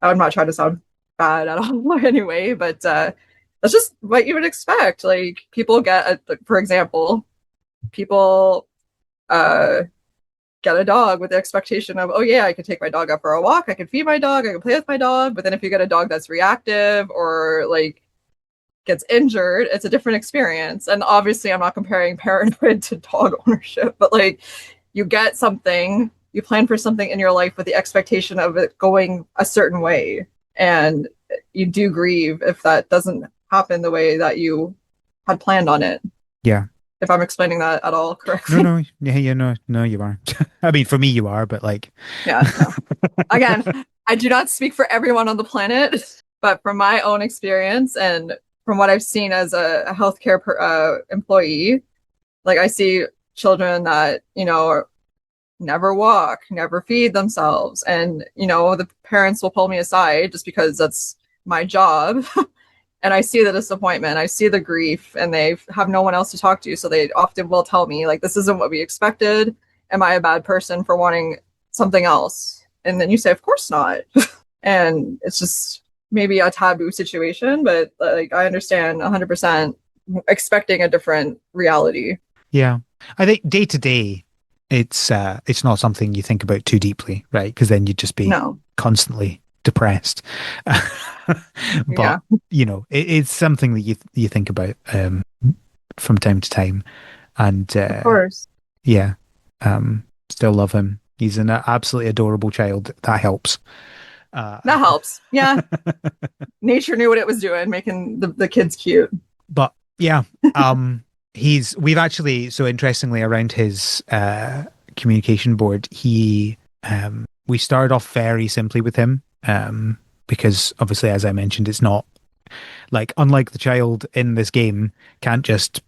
I'm not trying to sound bad at all anyway, but that's just what you would expect. Like people like, for example, people uh get a dog with the expectation of, oh yeah, I can take my dog out for a walk, I can feed my dog, I can play with my dog. But then if you get a dog that's reactive or like gets injured, it's a different experience. And obviously, I'm not comparing parenthood to dog ownership, but like you get something, you plan for something in your life with the expectation of it going a certain way. And you do grieve if that doesn't happen the way that you had planned on it. Yeah. If I'm explaining that at all No, correctly. no. Yeah, no, no, you aren't. I mean, for me, you are, but like, Yeah, no. Again, I do not speak for everyone on the planet, but from my own experience and from what I've seen as a healthcare employee, like I see children that, never walk, never feed themselves. And, the parents will pull me aside just because that's my job. And I see the disappointment, I see the grief, and they have no one else to talk to. So they often will tell me, like, this isn't what we expected. Am I a bad person for wanting something else? And then you say, of course not. And it's just maybe a taboo situation, but like I understand 100% expecting a different reality. yeah. I think day to day, it's not something you think about too deeply, right? Because then you'd just be No. constantly depressed. Yeah, But it's something that you think about from time to time, and of course. yeah, still love him. He's an absolutely adorable child. That helps. Uh, That helps. Yeah. Nature knew what it was doing, making the kids cute. but yeah, we've actually, so interestingly, around his communication board, we started off very simply with him, because obviously, as I mentioned, it's not like, unlike the child in this game, can't just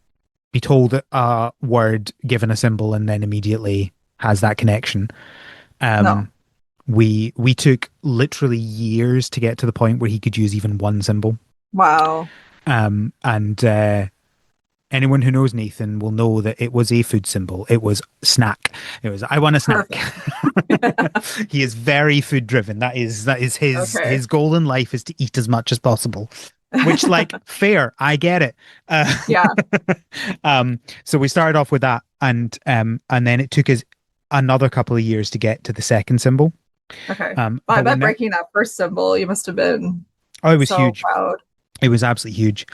be told a word, given a symbol, and then immediately has that connection. No. Um, we took literally years to get to the point where he could use even one symbol. Wow. And anyone who knows Nathan will know that it was a food symbol. It was snack. It was, I want a snack. Perfect. He is very food driven. That is Okay. his goal in life, is to eat as much as possible. Which, like, fair, I get it. Yeah. So we started off with that, and then it took us another couple of years to get to the second symbol. Okay. Well, I But bet when that, breaking that first symbol, you must have been oh, it was so huge. proud. It was absolutely huge.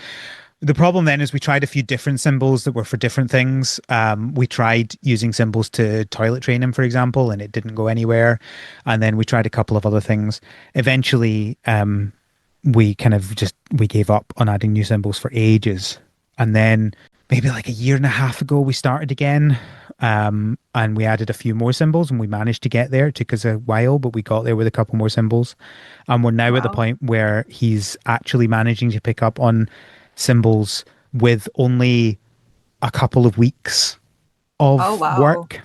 The problem then is we tried a few different symbols that were for different things. We tried using symbols to toilet train him, for example, and it didn't go anywhere. And then we tried a couple of other things. Eventually, we kind of just we gave up on adding new symbols for ages. And then maybe like a year and a half ago, we started again. And we added a few more symbols, and we managed to get there. It took us a while, but we got there with a couple more symbols. And we're now at the Wow. point where he's actually managing to pick up on symbols with only a couple of weeks Oh, of wow. work.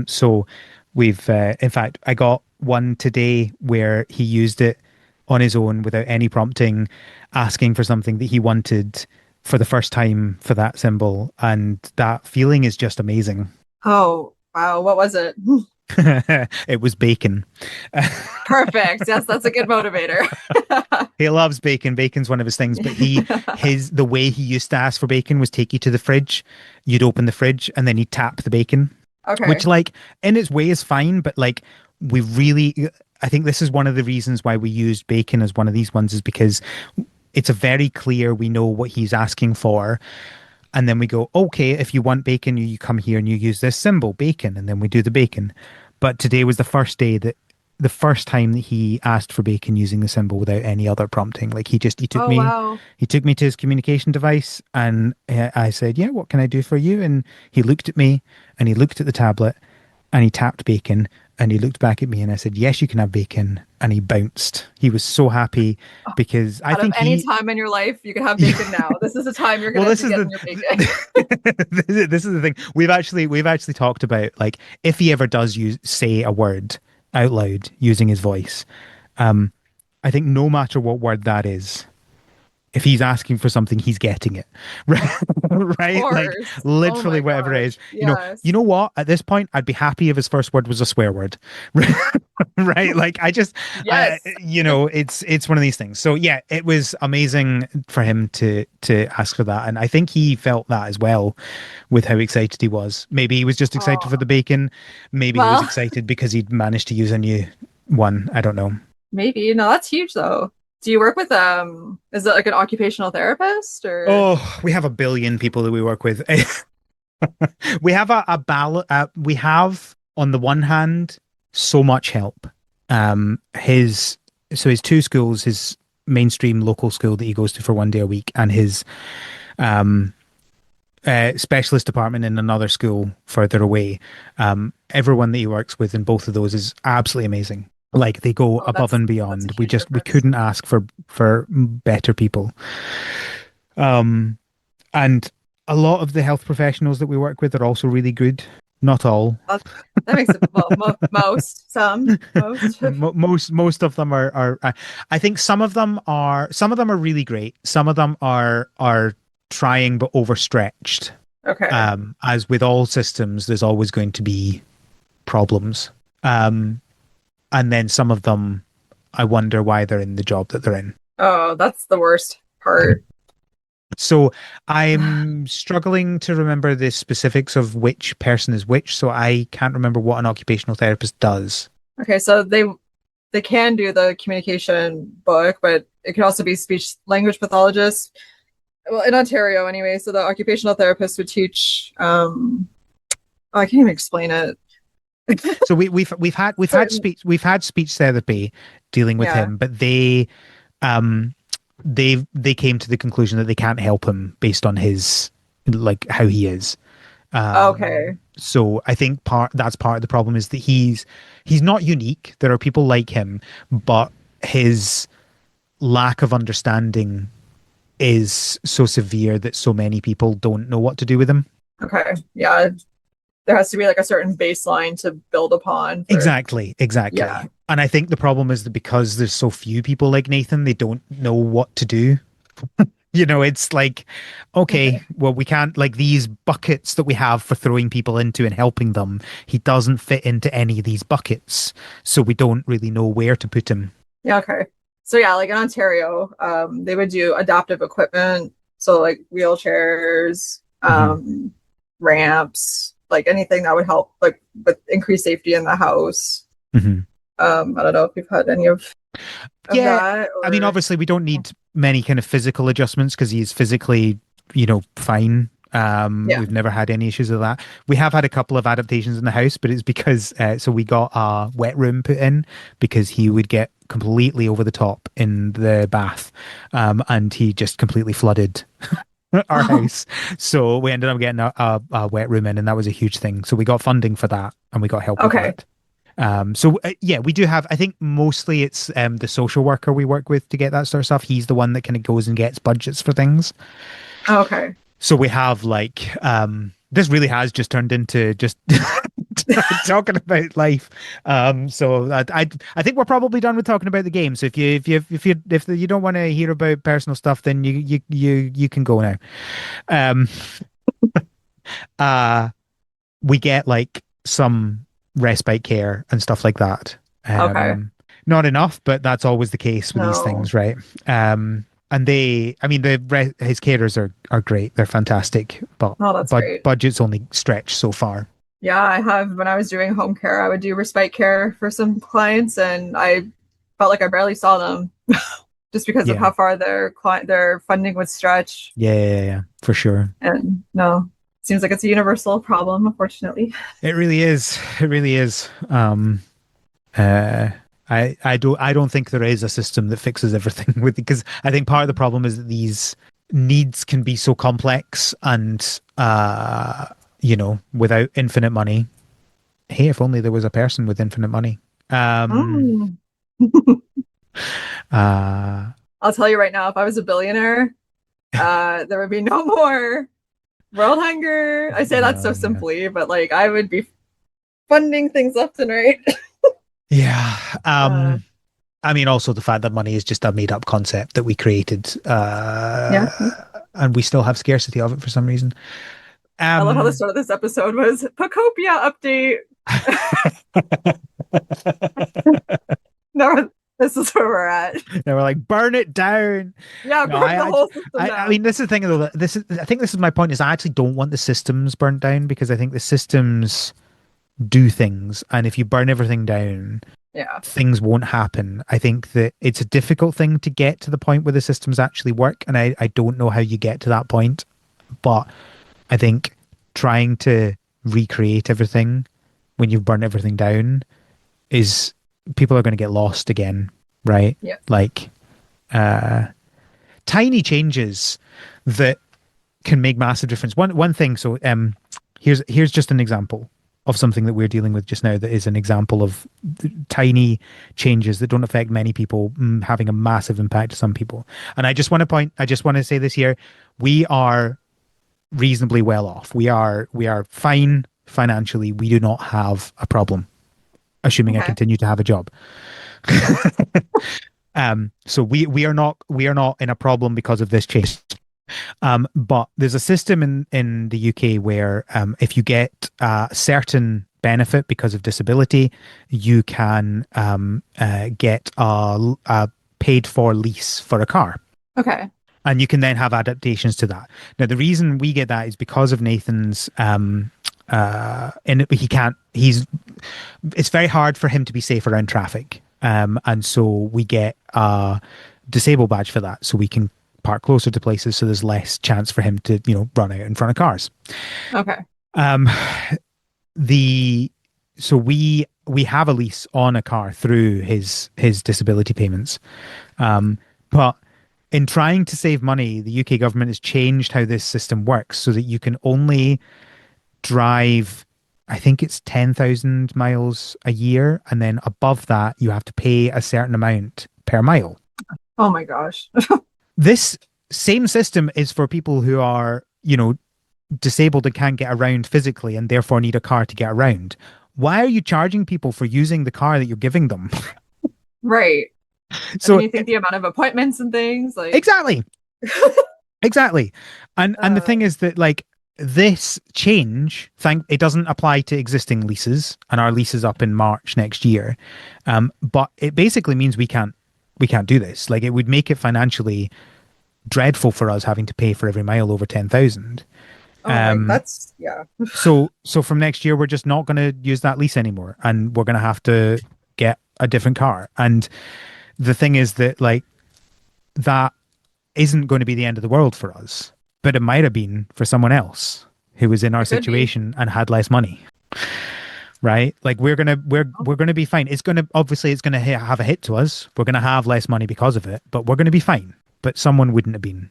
So we've, in fact, I got one today where he used it on his own without any prompting, asking for something that he wanted for the first time for that symbol. And that feeling is just amazing. Oh, wow. What was it? It was bacon. Perfect. Yes, that's a good motivator. He loves bacon. Bacon's one of his things, but the way he used to ask for bacon was take you to the fridge. You'd open the fridge and then he'd tap the bacon, which, Okay. like, in its way is fine, but like, I think this is one of the reasons why we used bacon as one of these ones, is because it's a very clear, we know what he's asking for. And then we go, okay, if you want bacon, you come here and you use this symbol, bacon, and then we do the bacon. But today was the first time that he asked for bacon using the symbol without any other prompting. Like, Oh, wow. he took me to his communication device, and I said, yeah, what can I do for you? And he looked at me, and he looked at the tablet, and he tapped bacon, and he looked back at me, and I said, yes, you can have bacon. And he bounced. He was so happy, Oh, because I out of think any he, time in your life, you can have bacon now. This is the time you're well, gonna this be is getting the your bacon. this is the thing. We've actually talked about, like, if he ever does say a word out loud using his voice, um, I think no matter what word that is, if he's asking for something, he's getting it. Right? Of Right? Like, course. Oh literally my whatever it is. gosh. You Yes. know what? At this point, I'd be happy if his first word was a swear word. Right? Like, Yes. it's one of these things. So yeah, it was amazing for him to ask for that. And I think he felt that as well, with how excited he was. Maybe he was just excited for Oh, the bacon. Maybe he was well, excited because he'd managed to use a new one. I don't know. maybe. No, that's huge though. Do you work with is it like an occupational therapist or Oh, we have a billion people that we work with. We have a ballot. We have, on the one hand, so much help. His his two schools, his mainstream local school that he goes to for 1 day a week, and his um, specialist department in another school further away. Everyone that he works with in both of those is absolutely amazing. Like, they go oh, above and that's a beyond. huge We difference. couldn't ask for better people. Um, and a lot of the health professionals that we work with are also really good. Not all. That, that makes it well, most, some, most. Most of them are I think some of them are really great. Some of them are trying but overstretched. Okay. As with all systems, there's always going to be problems. Um, and then some of them, I wonder why they're in the job that they're in. Oh, that's the worst part. So I'm struggling to remember the specifics of which person is which, so I can't remember what an occupational therapist does. Okay, so they can do the communication book, but it could also be speech language pathologist. Well, in Ontario anyway, so the occupational therapist would teach. Oh, I can't even explain it. So we've had speech therapy dealing with Yeah. him, but um they came to the conclusion that they can't help him based on his like how he is. Okay. So I think that's part of the problem is that he's not unique. There are people like him, but his lack of understanding is so severe that so many people don't know what to do with him. Okay. Yeah. There has to be like a certain baseline to build upon for, Exactly. yeah. And I think the problem is that because there's so few people like Nathan, they don't know what to do. It's like, okay, Okay. well, we can't like these buckets that we have for throwing people into and helping them. He doesn't fit into any of these buckets, so we don't really know where to put him. Yeah. Okay. So yeah, like in Ontario, they would do adaptive equipment. So like wheelchairs, Hmm. ramps, like anything that would help like with increased safety in the house. Hmm. I don't know if you've had any of Yeah, that I mean, or obviously, we don't need many kind of physical adjustments because he's physically, fine. yeah. We've never had any issues with that. We have had a couple of adaptations in the house, but it's because so we got a wet room put in because he would get completely over the top in the bath, and he just completely flooded our house. So we ended up getting a wet room in, and that was a huge thing. So we got funding for that, and we got help with Okay. that. Yeah, we do have. I think mostly it's the social worker we work with to get that sort of stuff. He's the one that kind of goes and gets budgets for things. Okay. So we have like this really has just turned into just talking about life. I think we're probably done with talking about the game. So if you don't want to hear about personal stuff, then you can go now. Um, uh, we get like some respite care and stuff like that. Okay. Not enough, but that's always the case with these No. things, right? And I mean, his carers are great. They're fantastic, but Oh, that's great. budgets only stretch so far. Yeah, I have when I was doing home care, I would do respite care for some clients and I felt like I barely saw them just because of Yeah, how far their funding would stretch. yeah, for sure. And no, seems like it's a universal problem, unfortunately. It really is. It really is. Uh, I don't think there is a system that fixes everything with because I think part of the problem is that these needs can be so complex and without infinite money. Hey, if only there was a person with infinite money. Um Oh. uh I'll tell you right now, if I was a billionaire, there would be no more world hunger. I say that so yeah. simply, but like I would be funding things left and right. Yeah. Uh, I mean also the fact that money is just a made up concept that we created yeah. and we still have scarcity of it for some reason. I love how the Um start of this episode was Pocopia update. No, this is where we're at. They were like, burn it down. Yeah, No, burn the whole system I mean, down. this is the thing though. I think this is my point. Is I actually don't want the systems burnt down because I think the systems do things, and if you burn everything down, Yeah. things won't happen. I think that it's a difficult thing to get to the point where the systems actually work, and I don't know how you get to that point. But I think trying to recreate everything when you've burned everything down is people are going to get lost again, right? Yeah. Like uh tiny changes that can make massive difference. One thing. So here's just an example of something that we're dealing with just now that is an example of tiny changes that don't affect many people having a massive impact to some people. And I just want to say this here. We are reasonably well off. We are fine financially. We do not have a problem, assuming I Okay. continue to have a job. So we are not in a problem because of this change. But there's a system in the UK where if you get a certain benefit because of disability, you can get a paid for lease for a car. Okay. And you can then have adaptations to that. Now, the reason we get that is because of Nathan's and he can't he's it's very hard for him to be safe around traffic. And so we get a disabled badge for that, so we can park closer to places, so there's less chance for him to, run out in front of cars. Okay. Um, the so we have a lease on a car through his disability payments, but in trying to save money, the UK government has changed how this system works so that you can only drive, I think it's 10,000 miles a year, and then above that you have to pay a certain amount per mile. Oh my gosh. This same system is for people who are, disabled and can't get around physically and therefore need a car to get around. Why are you charging people for using the car that you're giving them? Right. So And you think the amount of appointments and things like exactly. Exactly. And the thing is that, like, this change, it doesn't apply to existing leases, and our lease is up in March next year. But it basically means we can't do this. Like, it would make it financially dreadful for us having to pay for every mile over 10,000. that's yeah. So from next year, we're just not going to use that lease anymore, and we're going to have to get a different car. And the thing is that, like, that isn't going to be the end of the world for us, but it might have been for someone else who was in our situation and had less money. Right? Like, we're gonna be fine. It's gonna have a hit to us. We're gonna have less money because of it, but we're gonna be fine. But someone wouldn't have been.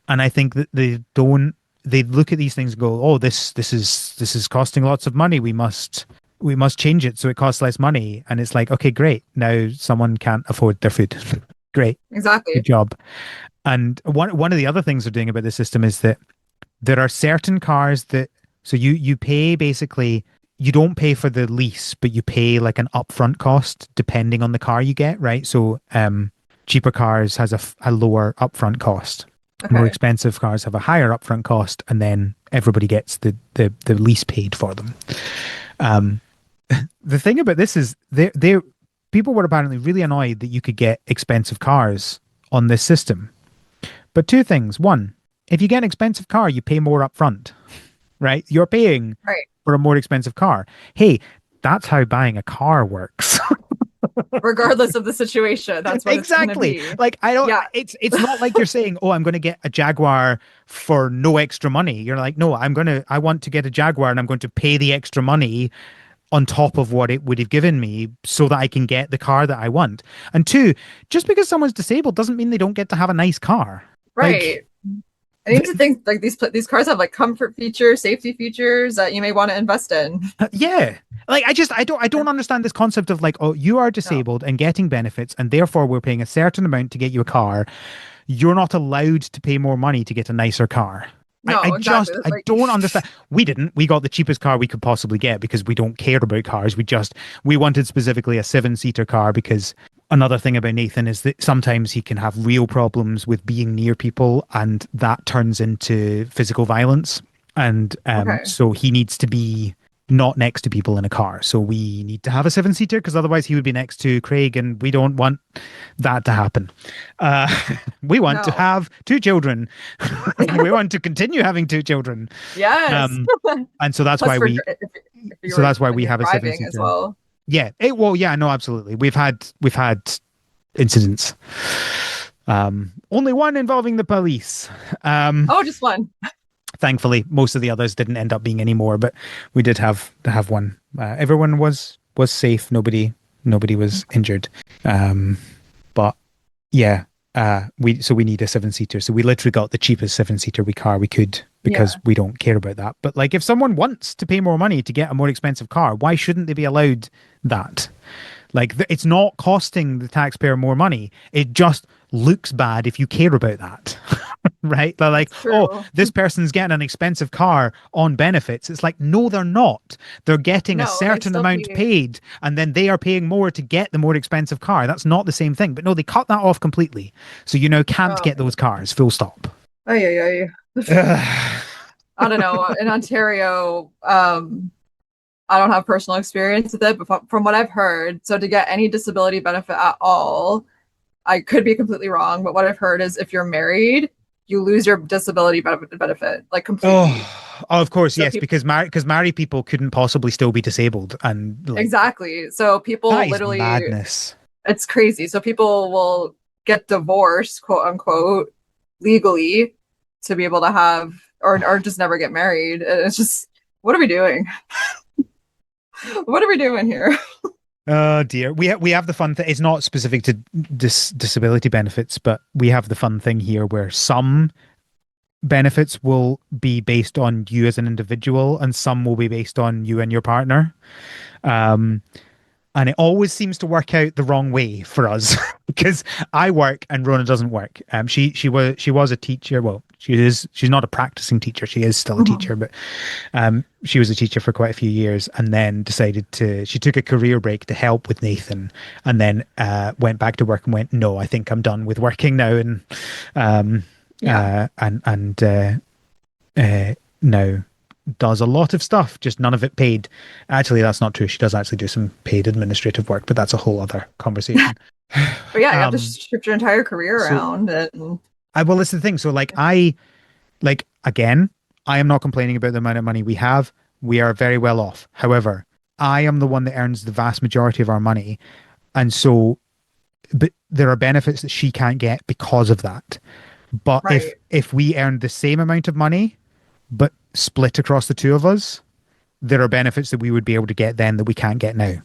And I think that they look at these things and go, oh, this is costing lots of money. We must change it so it costs less money. And it's like, okay, great. Now someone can't afford their food. Great. Exactly. Good job. And one of the other things they're doing about the system is that there are certain cars that, so you pay, basically, you don't pay for the lease, but you pay like an upfront cost depending on the car you get, right? So cheaper cars has a lower upfront cost. Okay. More expensive cars have a higher upfront cost, and then everybody gets the lease paid for them. The thing about this is people were apparently really annoyed that you could get expensive cars on this system. But two things. One, if you get an expensive car, you pay more upfront, right? You're paying for a more expensive car. Hey, that's how buying a car works. Regardless of the situation, that's what exactly. It's gonna be. Like, I don't. Yeah. It's not like you're saying, "Oh, I'm going to get a Jaguar for no extra money." You're like, "No, I want to get a Jaguar, and I'm going to pay the extra money on top of what it would have given me so that I can get the car that I want." And two, just because someone's disabled doesn't mean they don't get to have a nice car. Right. Like, I need to think, like, these cars have like comfort features, safety features that you may want to invest in. Yeah. Like, I don't understand this concept of, like, oh, you are disabled and getting benefits, and therefore we're paying a certain amount to get you a car. You're not allowed to pay more money to get a nicer car. No, exactly. I don't understand. We got the cheapest car we could possibly get because we don't care about cars. We wanted specifically a 7-seater car, because another thing about Nathan is that sometimes he can have real problems with being near people, and that turns into physical violence. And so he needs to be not next to people in a car. So we need to have a 7-seater, because otherwise he would be next to Craig, and we don't want that to happen. We want to have 2 children. We want to continue having 2 children. Yes. And so that's why we have a 7-seater as well. Yeah. No, absolutely. We've had incidents. Only one involving the police. Just one. Thankfully, most of the others didn't end up being any more, but we did have one. Everyone was safe. Nobody was injured. But yeah, we need a 7-seater. So we literally got the cheapest 7-seater car we could, because we don't care about that. But, like, if someone wants to pay more money to get a more expensive car, why shouldn't they be allowed that? Like, it's not costing the taxpayer more money. It just looks bad if you care about that. Right? They're like, oh, this person's getting an expensive car on benefits. It's like, no, they're not. They're getting a certain amount paid, and then they are paying more to get the more expensive car. That's not the same thing. But no, they cut that off completely. So you now can't get those cars, full stop. I don't know. In Ontario, I don't have personal experience with it, but from what I've heard, so to get any disability benefit at all, I could be completely wrong, but what I've heard is if you're married, you lose your disability benefit, like, completely. Oh, of course, so yes, because married people couldn't possibly still be disabled, and, like, exactly. So people that literally is madness. It's crazy. So people will get divorced, quote unquote, legally to be able to have, or just never get married. And it's just, what are we doing? What are we doing here? Oh dear, we have the fun thing. It's not specific to disability benefits, but we have the fun thing here where some benefits will be based on you as an individual, and some will be based on you and your partner. And it always seems to work out the wrong way for us because I work and Rona doesn't work. She was a teacher. Well, she's not a practicing teacher. She is still a teacher, but she was a teacher for quite a few years, and then she took a career break to help with Nathan, and then went back to work and went, no, I think I'm done with working now, and now does a lot of stuff, just none of it paid. Actually, that's not true. She does actually do some paid administrative work, but that's a whole other conversation. But yeah, you have to shift your entire career around. Well, that's the thing. So again, I am not complaining about the amount of money we have. We are very well off. However, I am the one that earns the vast majority of our money. And so, but there are benefits that she can't get because of that. But right. if we earned the same amount of money, but split across the two of us, there are benefits that we would be able to get then that we can't get now.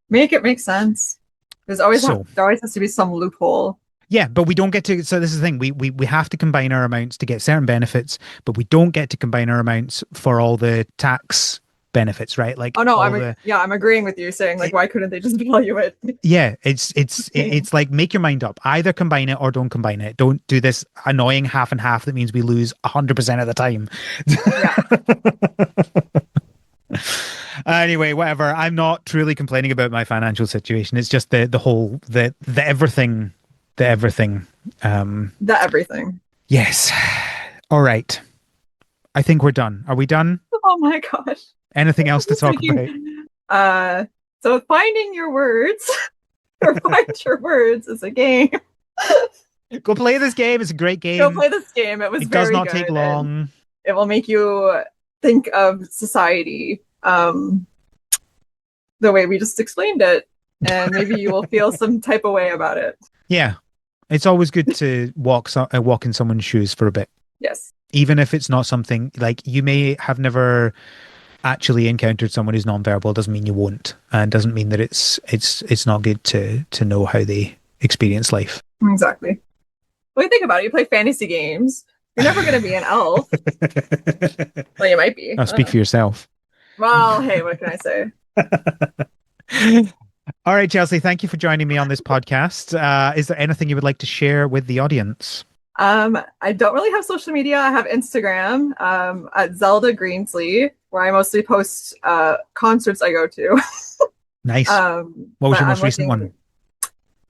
Make it make sense. There always has to be some loophole. Yeah, but we don't get to. So this is the thing. We have to combine our amounts to get certain benefits, but we don't get to combine our amounts for all the tax benefits, right? Like, oh no, I'm agreeing with you, saying like, why couldn't they just value it? Yeah, it's like, make your mind up. Either combine it or don't combine it. Don't do this annoying half and half that means we lose 100% of the time. Yeah. Anyway, whatever. I'm not truly complaining about my financial situation. It's just the whole the everything. The everything. Yes. All right. I think we're done. Are we done? Oh my gosh. Anything else to talk about? So finding your words or find your words is a game. Go play this game. It's a great game. Go play this game. It does not take long. It will make you think of society the way we just explained it, and maybe you will feel some type of way about it. Yeah, it's always good to walk in someone's shoes for a bit. Yes. Even if it's not something like you may have never actually encountered someone who's nonverbal, doesn't mean you won't, and doesn't mean that it's not good to know how they experience life. Exactly. Well, you think about it. You play fantasy games. You're never going to be an elf. Well, you might be. I'll speak for yourself. Well, hey, what can I say? All right, Chelsea, thank you for joining me on this podcast. Is there anything you would like to share with the audience? I don't really have social media. I have Instagram at Zelda Greensley, where I mostly post concerts I go to. Nice. What was your most recent one?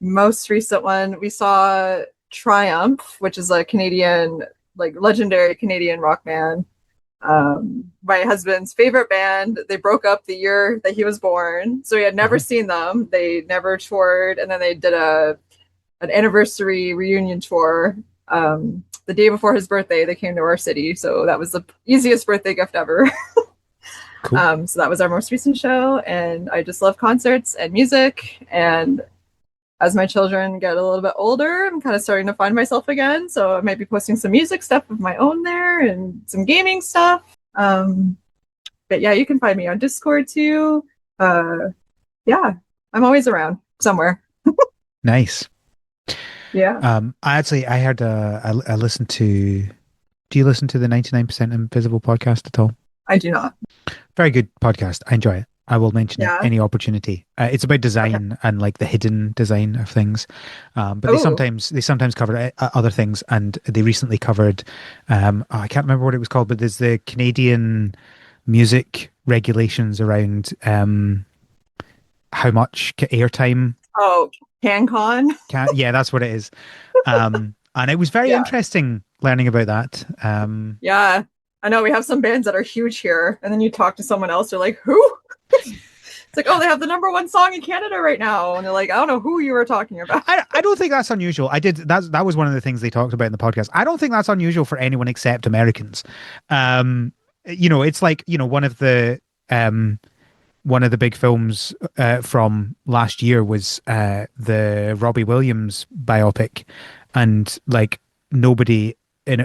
Most recent one, we saw Triumph, which is a Canadian, like legendary Canadian rock band. My husband's favorite band. They broke up the year that he was born, so he had never seen them. They never toured, and then they did an anniversary reunion tour. The day before his birthday, they came to our city, so that was the easiest birthday gift ever. Cool. So that was our most recent show, and I just love concerts and music. And as my children get a little bit older, I'm kind of starting to find myself again. So I might be posting some music stuff of my own there and some gaming stuff. But yeah, you can find me on Discord too. Yeah, I'm always around somewhere. Nice. Yeah. I heard I listened to. Do you listen to the 99% Invisible podcast at all? I do not. Very good podcast. I enjoy it. I will mention it any opportunity. It's about design and like the hidden design of things. But they sometimes cover other things, and they recently covered. I can't remember what it was called, but there's the Canadian music regulations around how much airtime. Oh, CanCon. Yeah, that's what it is. And it was very interesting learning about that. Yeah, I know we have some bands that are huge here, and then you talk to someone else, they're like, who? It's like, oh, they have the #1 song in Canada right now, and they're like, I don't know who you were talking about. I don't think that's unusual. That was one of the things they talked about in the podcast. I don't think that's unusual for anyone except Americans. It's like, one of the one of the big films from last year was the Robbie Williams biopic, and like nobody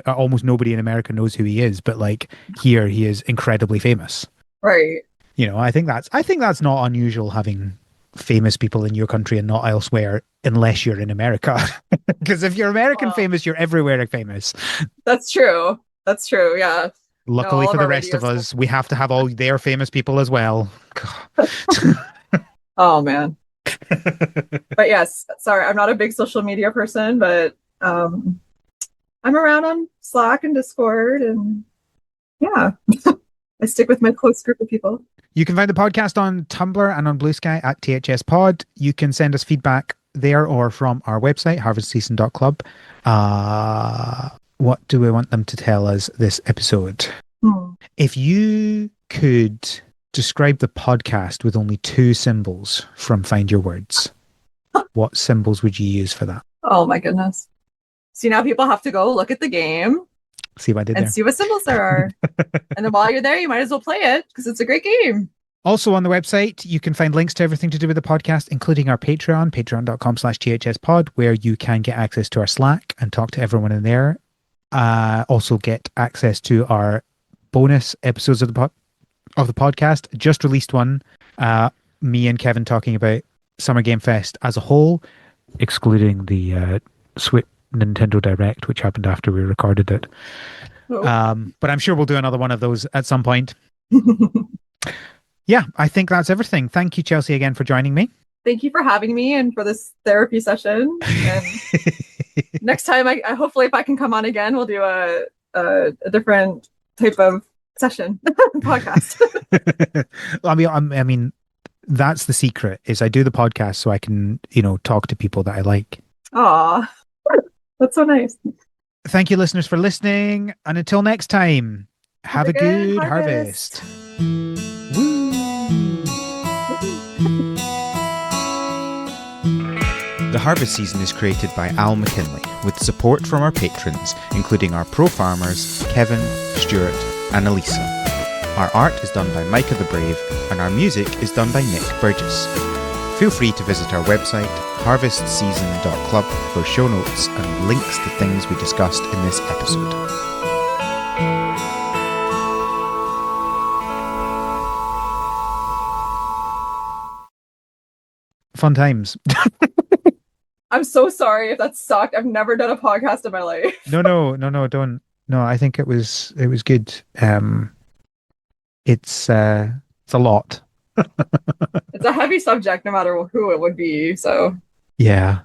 almost nobody in America knows who he is, but like here he is incredibly famous. Right. I think that's not unusual, having famous people in your country and not elsewhere, unless you're in America. Because if you're American Well, famous, you're everywhere famous. that's true. That's true. Yeah. No, Luckily all for of the our rest radio of us, we have to have all their famous people as well. Oh man. But yes, sorry, I'm not a big social media person, but I'm around on Slack and Discord, and yeah, I stick with my close group of people. You can find the podcast on Tumblr and on Blue Sky at THS Pod. You can send us feedback there or from our website, harvestseason.club. What do we want them to tell us this episode? If you could describe the podcast with only two symbols from Find Your Words, what symbols would you use for that? Oh my goodness. See, now people have to go look at the game See what I did and there? see what symbols there are. And then while you're there, you might as well play it because it's a great game. Also on the website, you can find links to everything to do with the podcast, including our Patreon, patreon.com/thspod, where you can get access to our Slack and talk to everyone in there. Also get access to our bonus episodes of the podcast. Just released one, me and Kevin talking about Summer Game Fest as a whole, excluding the Nintendo Direct, which happened after we recorded it. But I'm sure we'll do another one of those at some point. Yeah, I think that's everything. Thank you, Chelsea, again for joining me. Thank you for having me and for this therapy session. And next time, I hopefully if I can come on again, we'll do a different type of session podcast. I mean, that's the secret, is I do the podcast so I can, talk to people that I like. Aw, that's so nice. Thank you, listeners, for listening. And until next time, have a good harvest. Woo! The Harvest Season is created by Al McKinley, with support from our patrons, including our pro farmers, Kevin, Stuart, and Elisa. Our art is done by Micah the Brave, and our music is done by Nick Burgess. Feel free to visit our website, harvestseason.club, for show notes and links to things we discussed in this episode. Fun times. I'm so sorry if that sucked. I've never done a podcast in my life. No, don't. No, I think it was good. It's a lot. It's a heavy subject, no matter who it would be. So Yeah.